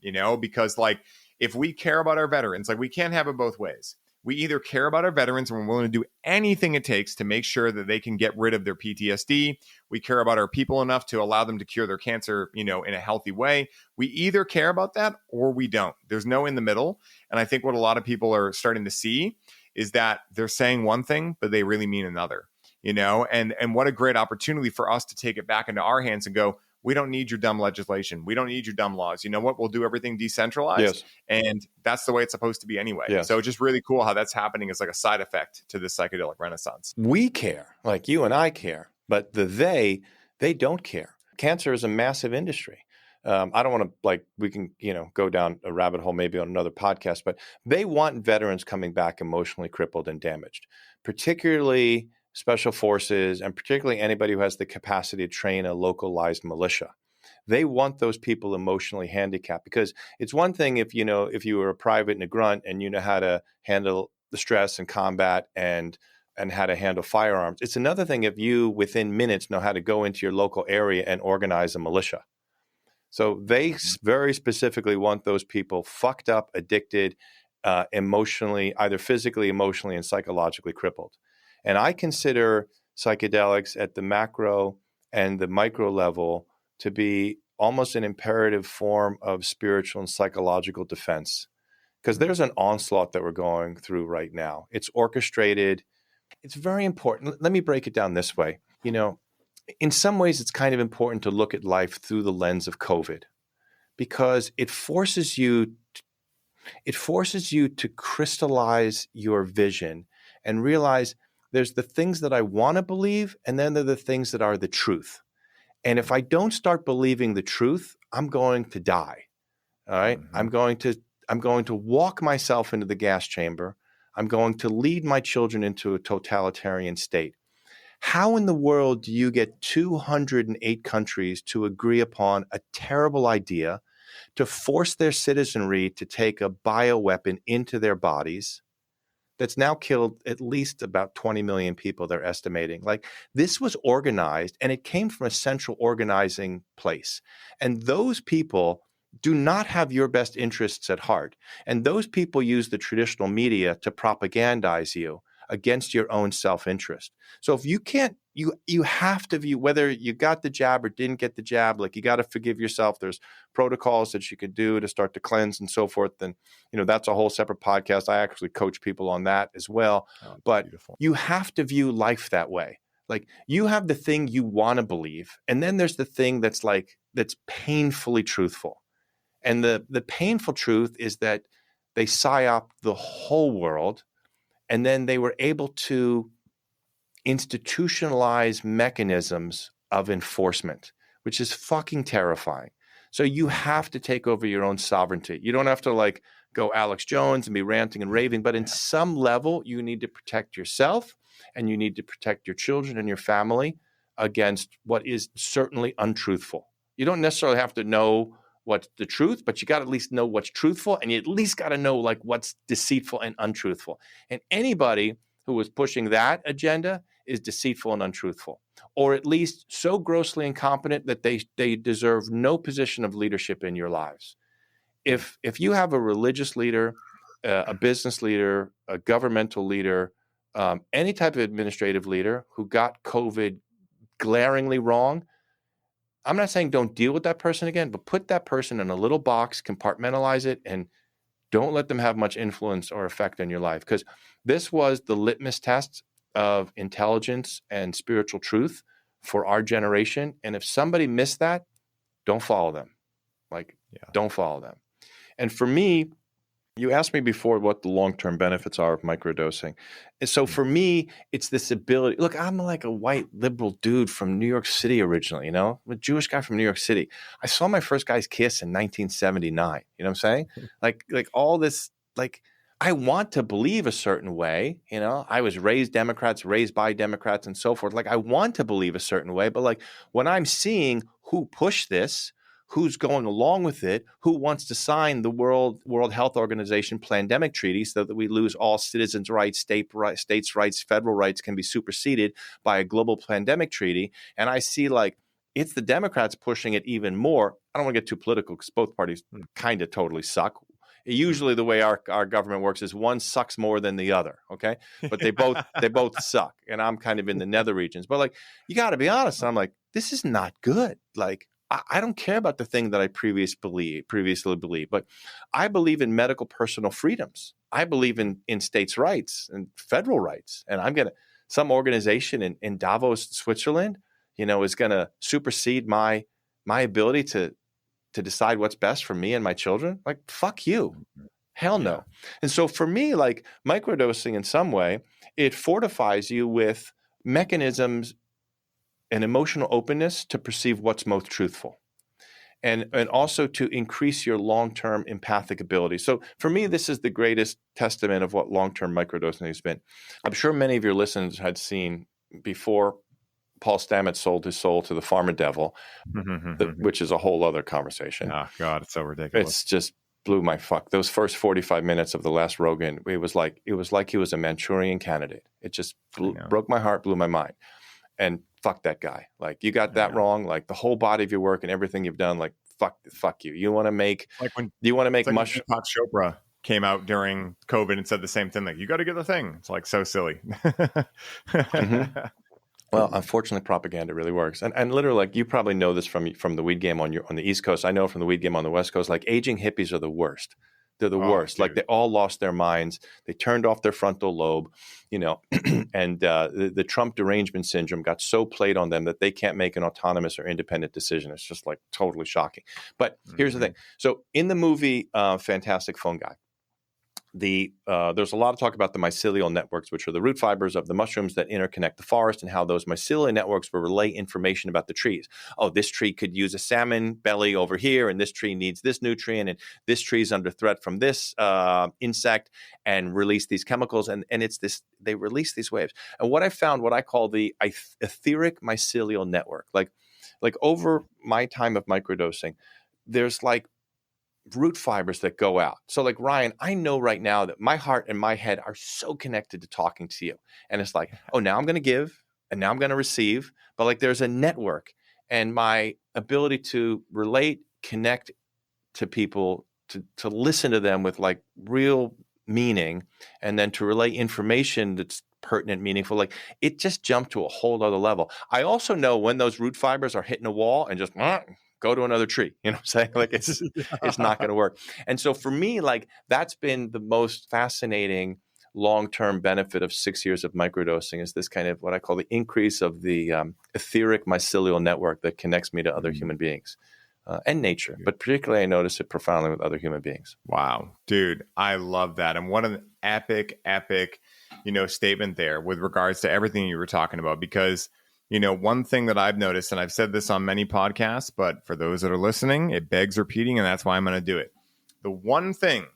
because like if we care about our veterans, like we can't have it both ways. We either care about our veterans and we're willing to do anything it takes to make sure that they can get rid of their PTSD. We care about our people enough to allow them to cure their cancer, in a healthy way. We either care about that or we don't. There's no in the middle. And I think what a lot of people are starting to see is that they're saying one thing, but they really mean another, and what a great opportunity for us to take it back into our hands and go, we don't need your dumb legislation. We don't need your dumb laws. You know what? We'll do everything decentralized. Yes. And that's the way it's supposed to be anyway. Yes. So it's just really cool how that's happening as like a side effect to this psychedelic renaissance. We care, like you and I care, but they don't care. Cancer is a massive industry. I don't want to we can, go down a rabbit hole maybe on another podcast, but they want veterans coming back emotionally crippled and damaged, particularly special forces, and particularly anybody who has the capacity to train a localized militia. They want those people emotionally handicapped, because it's one thing if you were a private and a grunt and you know how to handle the stress and combat and how to handle firearms. It's another thing if you within minutes know how to go into your local area and organize a militia. So they very specifically want those people fucked up, addicted, emotionally, either physically, emotionally, and psychologically crippled. And I consider psychedelics at the macro and the micro level to be almost an imperative form of spiritual and psychological defense, because there's an onslaught that we're going through right now. It's orchestrated. It's very important. Let me break it down this way. In some ways, it's kind of important to look at life through the lens of COVID, because it forces you to crystallize your vision and realize there's the things that I want to believe, and then there are the things that are the truth. And if I don't start believing the truth, I'm going to die. All right. Mm-hmm. I'm going to walk myself into the gas chamber. I'm going to lead my children into a totalitarian state. How in the world do you get 208 countries to agree upon a terrible idea to force their citizenry to take a bioweapon into their bodies that's now killed at least about 20 million people, they're estimating? Like, this was organized, and it came from a central organizing place. And those people do not have your best interests at heart. And those people use the traditional media to propagandize you against your own self-interest. So if you can't, you have to view whether you got the jab or didn't get the jab, like you got to forgive yourself. There's protocols that you could do to start to cleanse and so forth. And, that's a whole separate podcast. I actually coach people on that as well. Oh, but beautiful. You have to view life that way. Like, you have the thing you want to believe, and then there's the thing that's painfully truthful. And the painful truth is that they psyop the whole world, and then they were able to institutionalize mechanisms of enforcement, which is fucking terrifying. So you have to take over your own sovereignty. You don't have to go Alex Jones and be ranting and raving, but in some level, you need to protect yourself. and you need to protect your children and your family against what is certainly untruthful. You don't necessarily have to know what's the truth, but you got to at least know what's truthful, and you at least got to know like what's deceitful and untruthful. And anybody who is pushing that agenda is deceitful and untruthful, or at least so grossly incompetent that they deserve no position of leadership in your lives. If you have a religious leader, a business leader, a governmental leader, any type of administrative leader who got COVID glaringly wrong, I'm not saying don't deal with that person again, but put that person in a little box, compartmentalize it, and don't let them have much influence or effect on your life. Because this was the litmus test of intelligence and spiritual truth for our generation. And if somebody missed that, don't follow them. Don't follow them. And for me, you asked me before what the long-term benefits are of microdosing. And so for me, it's this ability. Look, I'm like a white liberal dude from New York City originally, I'm a Jewish guy from New York City. I saw my first guy's kiss in 1979. You know what I'm saying? Like all this, like I want to believe a certain way. I was raised by Democrats and so forth. Like I want to believe a certain way, but like when I'm seeing who pushed this, who's going along with it, who wants to sign the World Health Organization pandemic treaty so that we lose all citizens' rights, states' rights, federal rights can be superseded by a global pandemic treaty. And I see like it's the Democrats pushing it even more. I don't want to get too political because both parties kind of totally suck. Usually the way our government works is one sucks more than the other, okay? But they both suck. And I'm kind of in the nether regions. But like you got to be honest. I'm like, this is not good. Like I don't care about the thing that I previously believed, but I believe in medical personal freedoms. I believe in states' rights and federal rights. And some organization in Davos, Switzerland, is going to supersede my ability to decide what's best for me and my children. Like, fuck you. Hell no. Yeah. And so for me, like microdosing in some way, it fortifies you with mechanisms and emotional openness to perceive what's most truthful, and also to increase your long-term empathic ability. So for me, this is the greatest testament of what long-term microdosing has been. I'm sure many of your listeners had seen before Paul Stamets sold his soul to the pharma devil, which is a whole other conversation. Oh God, it's so ridiculous. It's just blew my fuck. Those first 45 minutes of the last Rogan, it was like he was a Manchurian candidate. It just broke my heart, blew my mind. And fuck that guy. Like you got that wrong. Like the whole body of your work and everything you've done. Like fuck you. You want to make mushroom. Deepak Chopra came out during COVID and said the same thing. Like you got to get the thing. It's like so silly. Well, unfortunately, propaganda really works. And literally, like you probably know this from the weed game on the East Coast. I know from the weed game on the West Coast. Like aging hippies are the worst. They're the worst. Dude. Like they all lost their minds. They turned off their frontal lobe, and the Trump derangement syndrome got so played on them that they can't make an autonomous or independent decision. It's just like totally shocking. But here's the thing. So in the movie Fantastic Phone Guy, there's a lot of talk about the mycelial networks, which are the root fibers of the mushrooms that interconnect the forest, and how those mycelial networks will relay information about the trees. Oh, this tree could use a salmon belly over here, and this tree needs this nutrient, and this tree is under threat from this insect, and release these chemicals. And it's this, they release these waves. And what I found, what I call the etheric mycelial network, like over my time of microdosing, there's like root fibers that go out. So like, Ryan, I know right now that my heart and my head are so connected to talking to you. And it's like, oh, now I'm going to give and now I'm going to receive. But like there's a network, and my ability to relate, connect to people, to listen to them with like real meaning, and then to relay information that's pertinent, meaningful, like it just jumped to a whole other level. I also know when those root fibers are hitting a wall and just go to another tree. You know what I'm saying? Like it's not going to work. And so for me, like that's been the most fascinating long-term benefit of 6 years of microdosing, is this kind of what I call the increase of the etheric mycelial network that connects me to other human beings and nature. But particularly I notice it profoundly with other human beings. Wow, dude, I love that. And what an epic, statement there with regards to everything you were talking about, because one thing that I've noticed, and I've said this on many podcasts, but for those that are listening, it begs repeating, and that's why I'm going to do it. The one thing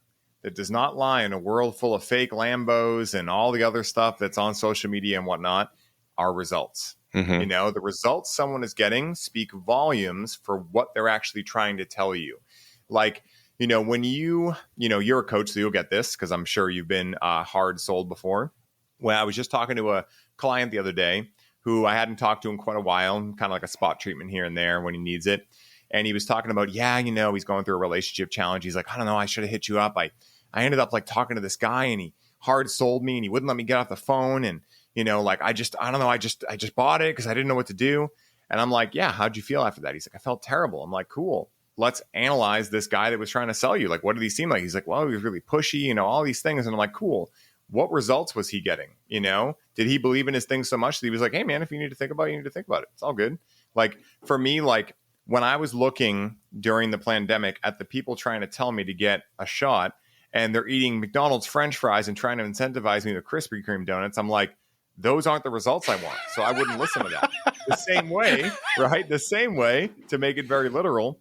that does not lie in a world full of fake Lambos and all the other stuff that's on social media and whatnot are results. Mm-hmm. The results someone is getting speak volumes for what they're actually trying to tell you. Like, when you're a coach, so you'll get this because I'm sure you've been hard sold before. Well, I was just talking to a client the other day who I hadn't talked to in quite a while, kind of like a spot treatment here and there when he needs it. And he was talking about, he's going through a relationship challenge. He's like, I don't know, I should have hit you up. I ended up like talking to this guy and he hard sold me and he wouldn't let me get off the phone. And, I don't know, I just bought it because I didn't know what to do. And I'm like, yeah, how'd you feel after that? He's like, I felt terrible. I'm like, cool. Let's analyze this guy that was trying to sell you. Like, what did he seem like? He's like, well, he was really pushy, all these things. And I'm like, cool. What results was he getting? Did he believe in his things so much that he was like, hey man, if you need to think about it, you need to think about it. It's all good. Like for me, like when I was looking during the pandemic at the people trying to tell me to get a shot and they're eating McDonald's French fries and trying to incentivize me with Krispy Kreme donuts, I'm like, those aren't the results I want. So I wouldn't listen to that. The same way, right? The same way, to make it very literal,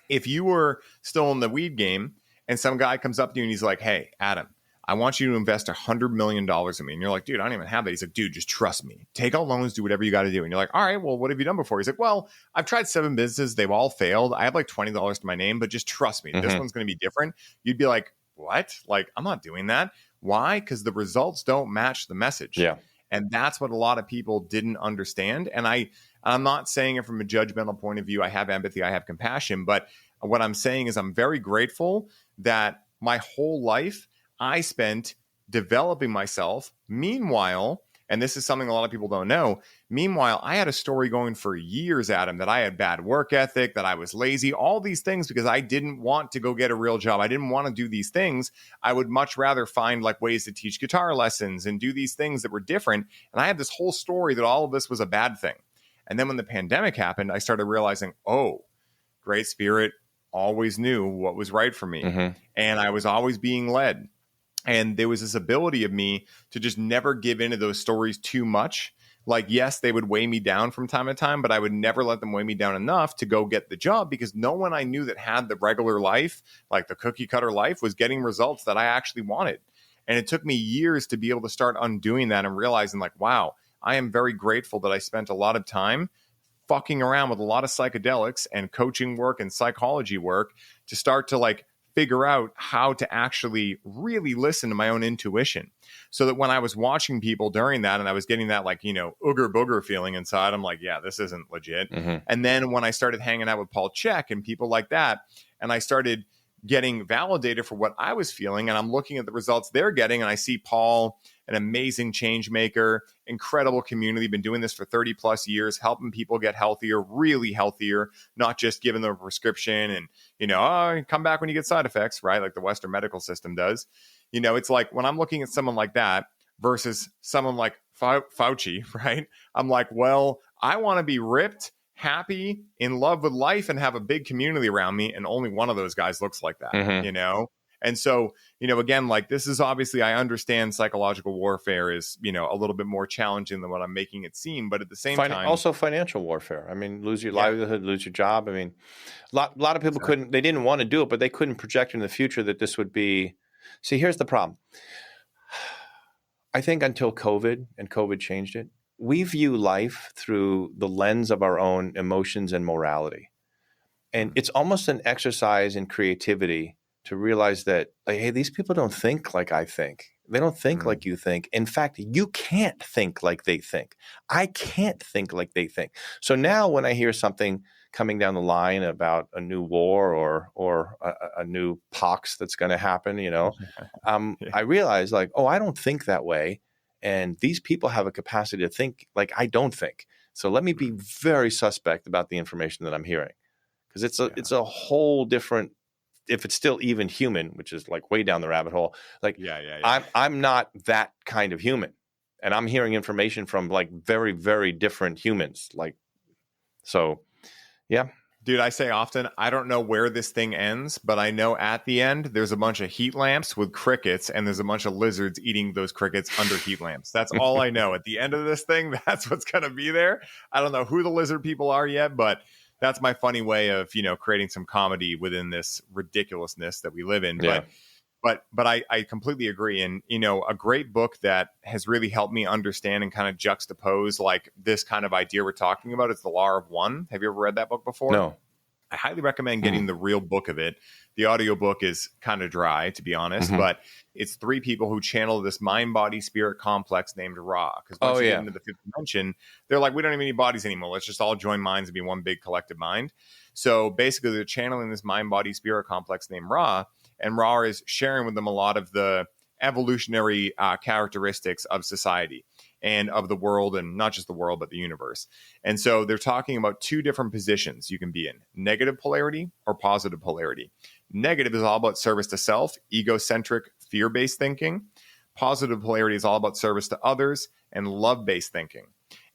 if you were still in the weed game and some guy comes up to you and he's like, hey, Adam, I want you to invest $100 million in me. And you're like, dude, I don't even have that. He's like, dude, just trust me. Take out loans, do whatever you got to do. And you're like, all right, well, what have you done before? He's like, well, I've tried 7 businesses. They've all failed. I have like $20 to my name, but just trust me. This one's going to be different. You'd be like, what? Like, I'm not doing that. Why? Because the results don't match the message. Yeah. And that's what a lot of people didn't understand. And I'm not saying it from a judgmental point of view. I have empathy. I have compassion. But what I'm saying is I'm very grateful that my whole life I spent developing myself. Meanwhile, and this is something a lot of people don't know, meanwhile, I had a story going for years, Adam, that I had bad work ethic, that I was lazy, all these things because I didn't want to go get a real job. I didn't want to do these things. I would much rather find like ways to teach guitar lessons and do these things that were different. And I had this whole story that all of this was a bad thing. And then when the pandemic happened, I started realizing, oh, Great Spirit always knew what was right for me. And I was always being led. And there was this ability of me to just never give into those stories too much. Like, yes, they would weigh me down from time to time, but I would never let them weigh me down enough to go get the job because no one I knew that had the regular life, like the cookie cutter life, was getting results that I actually wanted. And it took me years to be able to start undoing that and realizing like, wow, I am very grateful that I spent a lot of time fucking around with a lot of psychedelics and coaching work and psychology work to start to like figure out how to actually really listen to my own intuition. So that when I was watching people during that and I was getting that like, ooger booger feeling inside, I'm like, yeah, this isn't legit. And then when I started hanging out with Paul Chek and people like that, and I started getting validated for what I was feeling, and I'm looking at the results they're getting, and I see Paul, an amazing change maker, incredible community, been doing this for 30 plus years, helping people get healthier, really healthier, not just giving them a prescription and, come back when you get side effects, right? Like the Western medical system does. It's like when I'm looking at someone like that versus someone like Fauci, right? I'm like, well, I want to be ripped, happy, in love with life, and have a big community around me. And only one of those guys looks like that, And so, again, like this is obviously, I understand psychological warfare is, a little bit more challenging than what I'm making it seem. But at the same time, also financial warfare. I mean, lose your livelihood, lose your job. I mean, a lot of people they didn't want to do it, but they couldn't project in the future that this would be. See, here's the problem. I think until COVID, and COVID changed it, we view life through the lens of our own emotions and morality. And it's almost an exercise in creativity to realize that, like, hey, these people don't think like I think. They don't think like you think. In fact, you can't think like they think. I can't think like they think. So now when I hear something coming down the line about a new war or a new pox that's going to happen, I realize like, oh, I don't think that way. And these people have a capacity to think like I don't think. So let me be very suspect about the information that I'm hearing, because it's a whole different, if it's still even human, which is like way down the rabbit hole. Like, I'm not that kind of human, and I'm hearing information from like very, very different humans. Like, so, yeah. Dude, I say often, I don't know where this thing ends, but I know at the end, there's a bunch of heat lamps with crickets, and there's a bunch of lizards eating those crickets under heat lamps. That's all I know. At the end of this thing, that's what's going to be there. I don't know who the lizard people are yet, but that's my funny way of, creating some comedy within this ridiculousness that we live in. Yeah. But I completely agree. And, a great book that has really helped me understand and kind of juxtapose like this kind of idea we're talking about is The Law of One. Have you ever read that book before? No. I highly recommend getting the real book of it. The audiobook is kind of dry, to be honest, but it's 3 people who channel this mind, body, spirit complex named Ra. Because once you get into the 5th dimension, they're like, we don't have any bodies anymore. Let's just all join minds and be one big collective mind. So basically, they're channeling this mind, body, spirit complex named Ra. And Ra is sharing with them a lot of the evolutionary characteristics of society and of the world, and not just the world, but the universe. And so they're talking about 2 different positions you can be in: negative polarity or positive polarity. Negative is all about service to self, egocentric, fear-based thinking. Positive polarity is all about service to others and love-based thinking.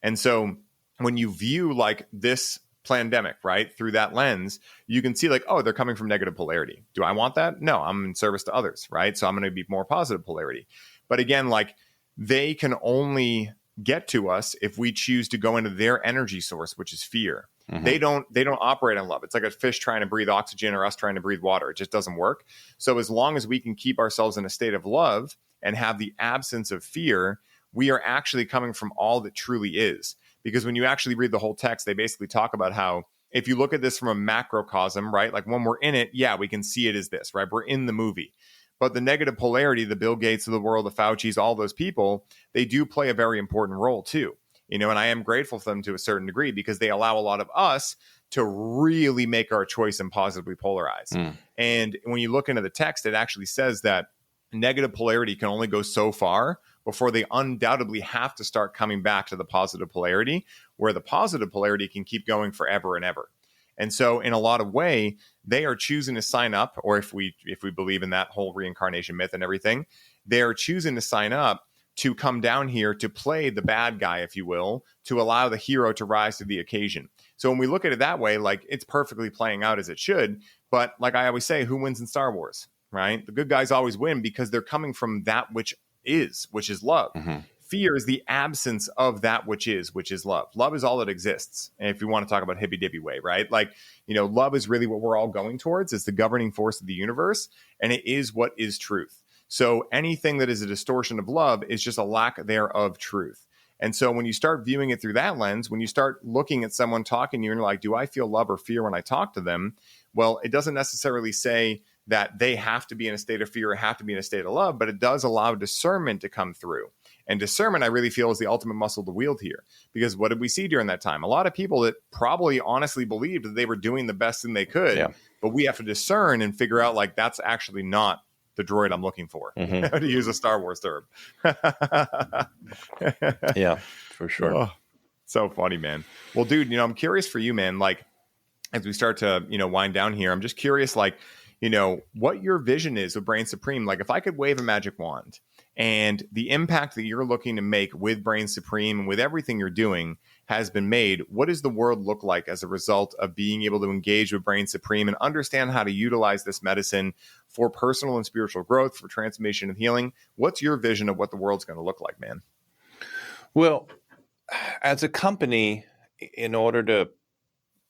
And so when you view like this pandemic, right, through that lens, you can see like, oh, they're coming from negative polarity. Do I want that? No, I'm in service to others, right? So I'm going to be more positive polarity. But again, like, they can only get to us if we choose to go into their energy source, which is fear. They don't operate on love. It's like a fish trying to breathe oxygen or us trying to breathe water. It just doesn't work. So as long as we can keep ourselves in a state of love and have the absence of fear, we are actually coming from all that truly is. Because when you actually read the whole text, they basically talk about how if you look at this from a macrocosm, right, like when we're in it, yeah, we can see it as this, right? We're in the movie. But the negative polarity, the Bill Gates of the world, the Fauci's, all those people, they do play a very important role too. And I am grateful for them to a certain degree because they allow a lot of us to really make our choice and positively polarize. And when you look into the text, it actually says that negative polarity can only go so far before they undoubtedly have to start coming back to the positive polarity, where the positive polarity can keep going forever and ever. And so in a lot of way, they are choosing to sign up, or if we believe in that whole reincarnation myth and everything, they're choosing to sign up to come down here to play the bad guy, if you will, to allow the hero to rise to the occasion. So when we look at it that way, like, it's perfectly playing out as it should. But like I always say, who wins in Star Wars, right? The good guys always win because they're coming from that which is love. Fear is the absence of that which is love. Love is all that exists. And if you want to talk about hippy dippy way, right? Like, love is really what we're all going towards. It's the governing force of the universe, and it is what is truth. So anything that is a distortion of love is just a lack thereof truth. And so when you start viewing it through that lens, when you start looking at someone talking to you and you're like, do I feel love or fear when I talk to them? Well, it doesn't necessarily say that they have to be in a state of fear or have to be in a state of love, but it does allow discernment to come through. And discernment, I really feel, is the ultimate muscle to wield here. Because what did we see during that time? A lot of people that probably honestly believed that they were doing the best thing they could, but we have to discern and figure out, like, that's actually not the droid I'm looking for, to use a Star Wars term. Yeah, for sure. Oh, so funny, man. Well, dude, I'm curious for you, man. Like, as we start to, wind down here, I'm just curious, like, what your vision is of Brain Supreme. Like, if I could wave a magic wand and the impact that you're looking to make with Brain Supreme and with everything you're doing has been made, what does the world look like as a result of being able to engage with Brain Supreme and understand how to utilize this medicine for personal and spiritual growth, for transformation and healing? What's your vision of what the world's going to look like, man? Well, as a company, in order to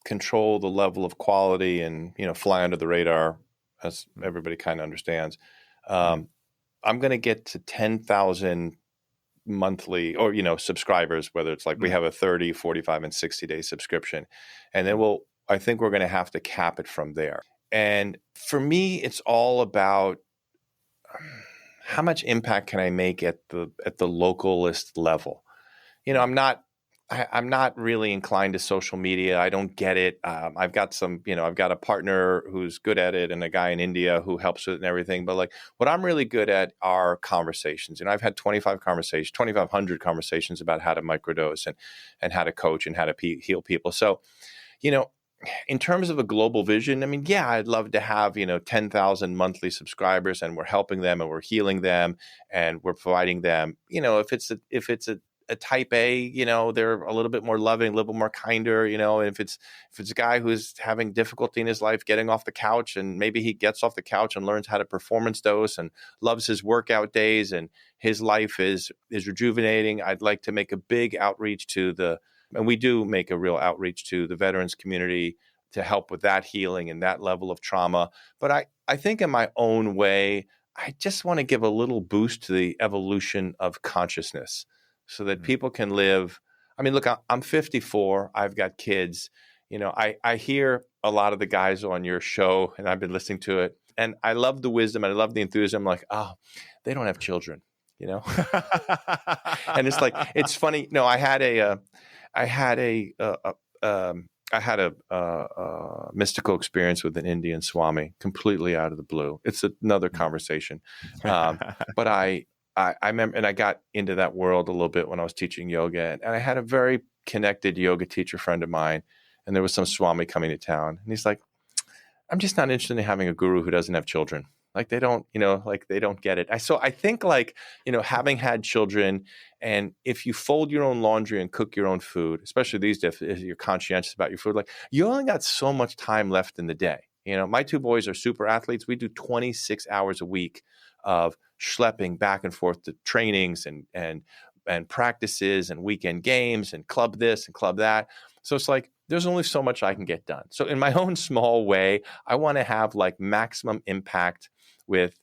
control the level of quality and, fly under the radar, as everybody kind of understands, I'm going to get to 10,000 monthly or, subscribers, whether it's like we have a 30, 45, and 60-day subscription. And then I think we're going to have to cap it from there. And for me, it's all about how much impact can I make at the localist level. I'm not really inclined to social media. I don't get it. I've got I've got a partner who's good at it and a guy in India who helps with it and everything. But like, what I'm really good at are conversations. I've had 2,500 conversations about how to microdose and how to coach and how to heal people. So, in terms of a global vision, I mean, yeah, I'd love to have, 10,000 monthly subscribers, and we're helping them and we're healing them and we're providing them, if it's a type A, they're a little bit more loving, a little bit more kinder, and if it's a guy who's having difficulty in his life getting off the couch, and maybe he gets off the couch and learns how to performance dose and loves his workout days and his life is rejuvenating. I'd like to make a big outreach and we do make a real outreach to the veterans community to help with that healing and that level of trauma. But I think in my own way, I just want to give a little boost to the evolution of consciousness so that people can live. I mean, look, I'm 54. I've got kids. I hear a lot of the guys on your show, and I've been listening to it, and I love the wisdom and I love the enthusiasm. I'm like, oh, they don't have children, and it's like, it's funny. No, I had a mystical experience with an Indian Swami, completely out of the blue. It's another conversation, but I remember, and I got into that world a little bit when I was teaching yoga, and I had a very connected yoga teacher friend of mine, and there was some Swami coming to town, and he's like, "I'm just not interested in having a guru who doesn't have children. Like they don't, they don't get it." I think having had children, and if you fold your own laundry and cook your own food, especially these days, if you're conscientious about your food, like you only got so much time left in the day. My two boys are super athletes. We do 26 hours a week of schlepping back and forth to trainings and practices and weekend games and club this and club that. So it's like, there's only so much I can get done. So in my own small way, I want to have like maximum impact with,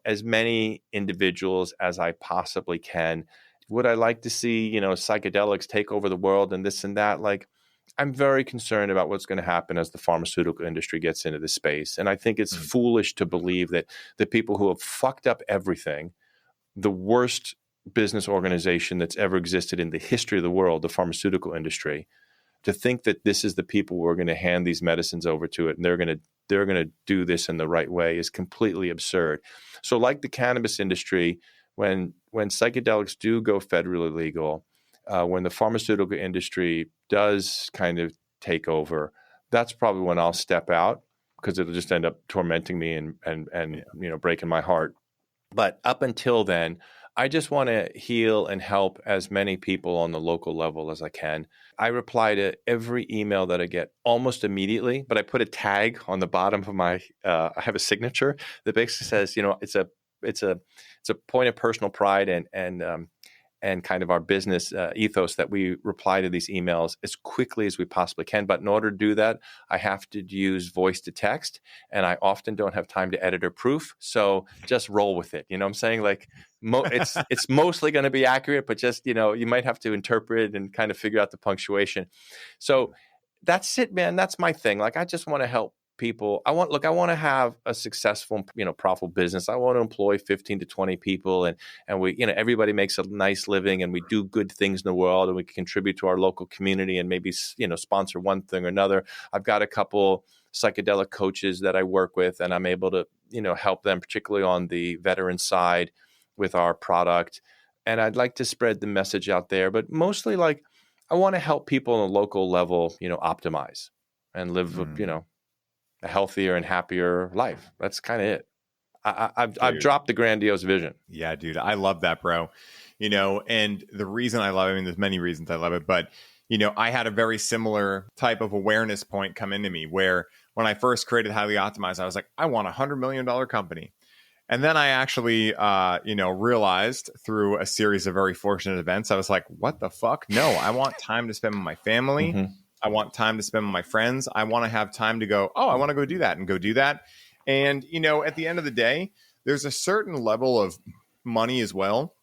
as many individuals as I possibly can. Would I like to see, psychedelics take over the world and this and that? Like, I'm very concerned about what's going to happen as the pharmaceutical industry gets into this space. And I think it's foolish to believe that the people who have fucked up everything, the worst business organization that's ever existed in the history of the world, the pharmaceutical industry, to think that this is the people who are going to hand these medicines over to it and they're going to do this in the right way is completely absurd. So like the cannabis industry, when psychedelics do go federally legal, when the pharmaceutical industry does kind of take over, that's probably when I'll step out, because it'll just end up tormenting me and breaking my heart. But up until then, I just want to heal and help as many people on the local level as I can. I reply to every email that I get almost immediately, but I put a tag on the bottom of my, I have a signature that basically says, it's a point of personal pride and kind of our business ethos that we reply to these emails as quickly as we possibly can. But in order to do that, I have to use voice to text, and I often don't have time to edit or proof. So just roll with it. You know what I'm saying? Like it's mostly going to be accurate, but just, you might have to interpret and kind of figure out the punctuation. So that's it, man. That's my thing. Like, I just want to help people. I want to have a successful, profitable business. I want to employ 15 to 20 people, and we, everybody makes a nice living, and we do good things in the world, and we contribute to our local community, and maybe, sponsor one thing or another. I've got a couple psychedelic coaches that I work with, and I'm able to, help them, particularly on the veteran side with our product. And I'd like to spread the message out there, but mostly like I want to help people on a local level, optimize and live, a healthier and happier life. That's kind of it. I've dropped the grandiose vision. Yeah, dude. I love that, bro. And the reason I love it, I mean, there's many reasons I love it, but, I had a very similar type of awareness point come into me where when I first created Highly Optimized, I was like, I want $100 million company. And then I actually, realized through a series of very fortunate events, I was like, what the fuck? No, I want time to spend with my family. Mm-hmm. I want time to spend with my friends. I want to have time to go, I want to go do that and go do that. And, at the end of the day, there's a certain level of money as well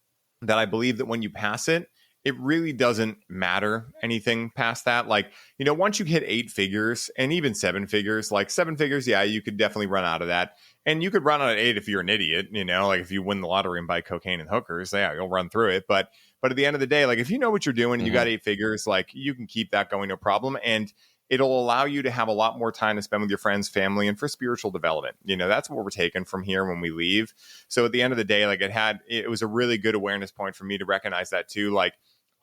that I believe that when you pass it, it really doesn't matter anything past that. Like, once you hit 8 figures and even 7 figures, like 7 figures, yeah, you could definitely run out of that. And you could run out of 8 if you're an idiot, like if you win the lottery and buy cocaine and hookers, yeah, you'll run through it. But at the end of the day, like if you know what you're doing and you got 8 figures, like you can keep that going, no problem. And it'll allow you to have a lot more time to spend with your friends, family, and for spiritual development. That's what we're taking from here when we leave. So at the end of the day, like it was a really good awareness point for me to recognize that too. Like,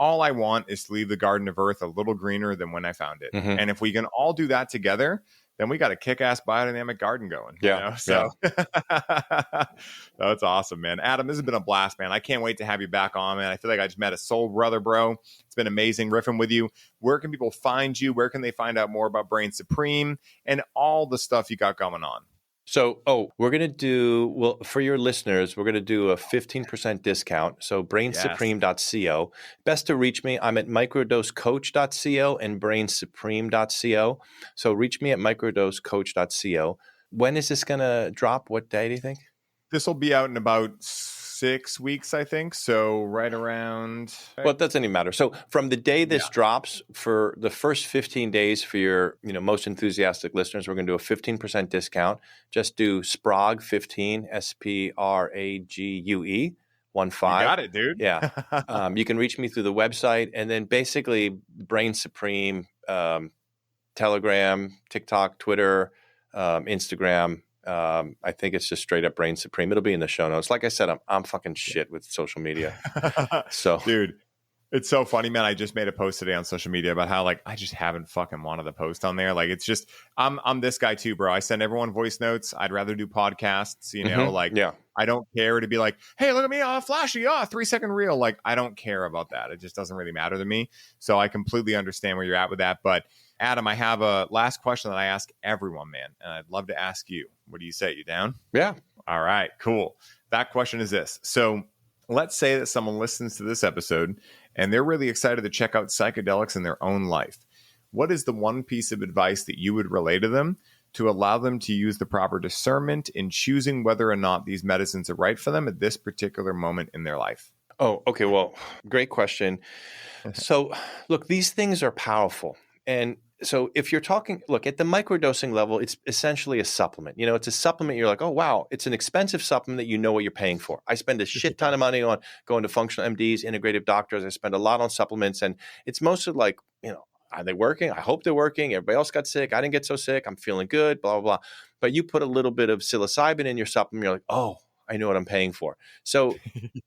all I want is to leave the Garden of Earth a little greener than when I found it. Mm-hmm. And if we can all do that together, then we got a kick-ass biodynamic garden going. Yeah. So that's awesome, man. Adam, this has been a blast, man. I can't wait to have you back on, man. I feel like I just met a soul brother, bro. It's been amazing riffing with you. Where can people find you? Where can they find out more about Brain Supreme and all the stuff you got going on? So, we're going to do, for your listeners, we're going to do a 15% discount. So brainsupreme.co. Best to reach me. I'm at microdosecoach.co and brainsupreme.co. So reach me at microdosecoach.co. When is this going to drop? What day do you think? this will be out in about 6 weeks, I think. So right around. Well, it doesn't even matter. So from the day this drops, for the first 15 days for your most enthusiastic listeners, we're going to do a 15% discount. Just do SPRAGUE 15, SPRAGUE 15. You got it, dude. Yeah. You can reach me through the website, and then basically Brain Supreme, Telegram, TikTok, Twitter, Instagram. I think it's just straight up Brain Supreme. It'll be in the show notes. Like I said, I'm fucking shit with social media. So, dude, it's so funny, man. I just made a post today on social media about how I just haven't fucking wanted to post on there. It's just I'm this guy too, bro. I send everyone voice notes. I'd rather do podcasts. I don't care to be like, hey, look at me, flashy, 3-second reel. I don't care about that. It just doesn't really matter to me. So I completely understand where you're at with that, but. Adam, I have a last question that I ask everyone, man, and I'd love to ask you. What do you say? You down? Yeah. All right, cool. That question is this. So let's say that someone listens to this episode and they're really excited to check out psychedelics in their own life. What is the one piece of advice that you would relay to them to allow them to use the proper discernment in choosing whether or not these medicines are right for them at this particular moment in their life? Oh, okay. Well, great question. So look, these things are powerful. And so if you're talking, look, at the microdosing level, it's essentially a supplement. It's a supplement. You're like, oh, wow, it's an expensive supplement that you know what you're paying for. I spend a shit ton of money on going to functional MDs, integrative doctors. I spend a lot on supplements. And it's mostly are they working? I hope they're working. Everybody else got sick. I didn't get so sick. I'm feeling good, blah, blah, blah. But you put a little bit of psilocybin in your supplement. You're like, oh, I know what I'm paying for. So,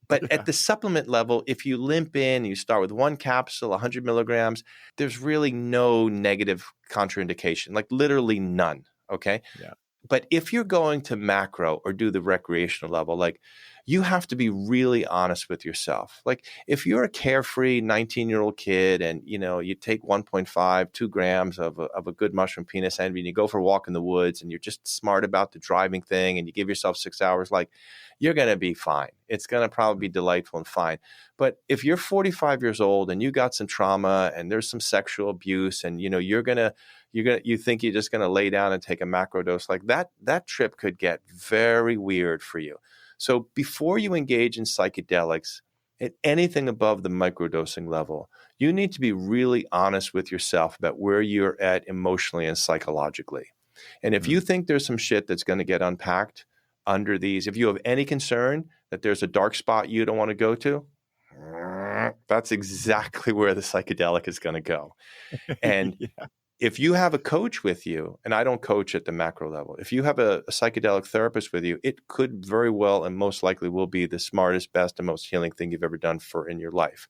but at the supplement level, if you limp in, you start with one capsule, 100 milligrams, there's really no negative contraindication, literally none. Okay. Yeah. But if you're going to macro or do the recreational level, you have to be really honest with yourself. If you're a carefree 19-year-old kid and, you take 1.5, 2 grams of a good mushroom penis envy and you go for a walk in the woods and you're just smart about the driving thing and you give yourself 6 hours, you're going to be fine. It's going to probably be delightful and fine. But if you're 45 years old and you got some trauma and there's some sexual abuse and, you think you're just going to lay down and take a macro dose that trip could get very weird for you. So before you engage in psychedelics at anything above the microdosing level, you need to be really honest with yourself about where you're at emotionally and psychologically. And if you think there's some shit that's going to get unpacked under these, if you have any concern that there's a dark spot you don't want to go to, that's exactly where the psychedelic is going to go. And if you have a coach with you, and I don't coach at the macro level, if you have a psychedelic therapist with you, it could very well and most likely will be the smartest, best, and most healing thing you've ever done in your life.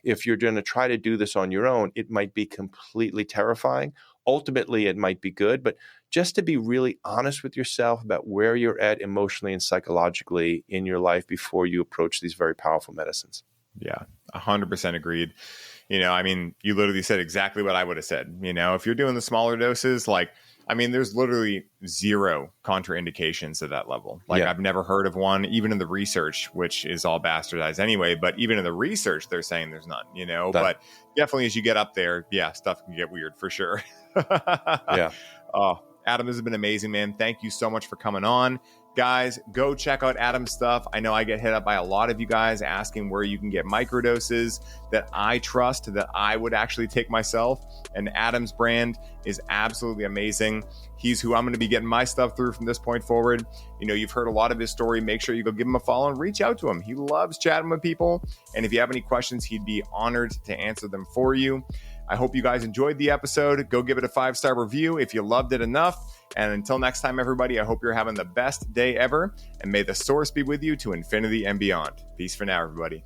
If you're going to try to do this on your own, it might be completely terrifying. Ultimately, it might be good, but just to be really honest with yourself about where you're at emotionally and psychologically in your life before you approach these very powerful medicines. Yeah, 100% agreed. You literally said exactly what I would have said. If you're doing the smaller doses, there's literally zero contraindications at that level. I've never heard of one, even in the research, which is all bastardized anyway. But even in the research, they're saying there's none, but definitely as you get up there, stuff can get weird for sure. Yeah. Oh, Adam, this has been amazing, man. Thank you so much for coming on. Guys, go check out Adam's stuff. I know I get hit up by a lot of you guys asking where you can get microdoses that I trust, that I would actually take myself. And Adam's brand is absolutely amazing. He's who I'm going to be getting my stuff through from this point forward. You've heard a lot of his story. Make sure you go give him a follow and reach out to him. He loves chatting with people. And if you have any questions, he'd be honored to answer them for you. I hope you guys enjoyed the episode. Go give it a 5-star review if you loved it enough. And until next time, everybody, I hope you're having the best day ever. And may the source be with you to infinity and beyond. Peace for now, everybody.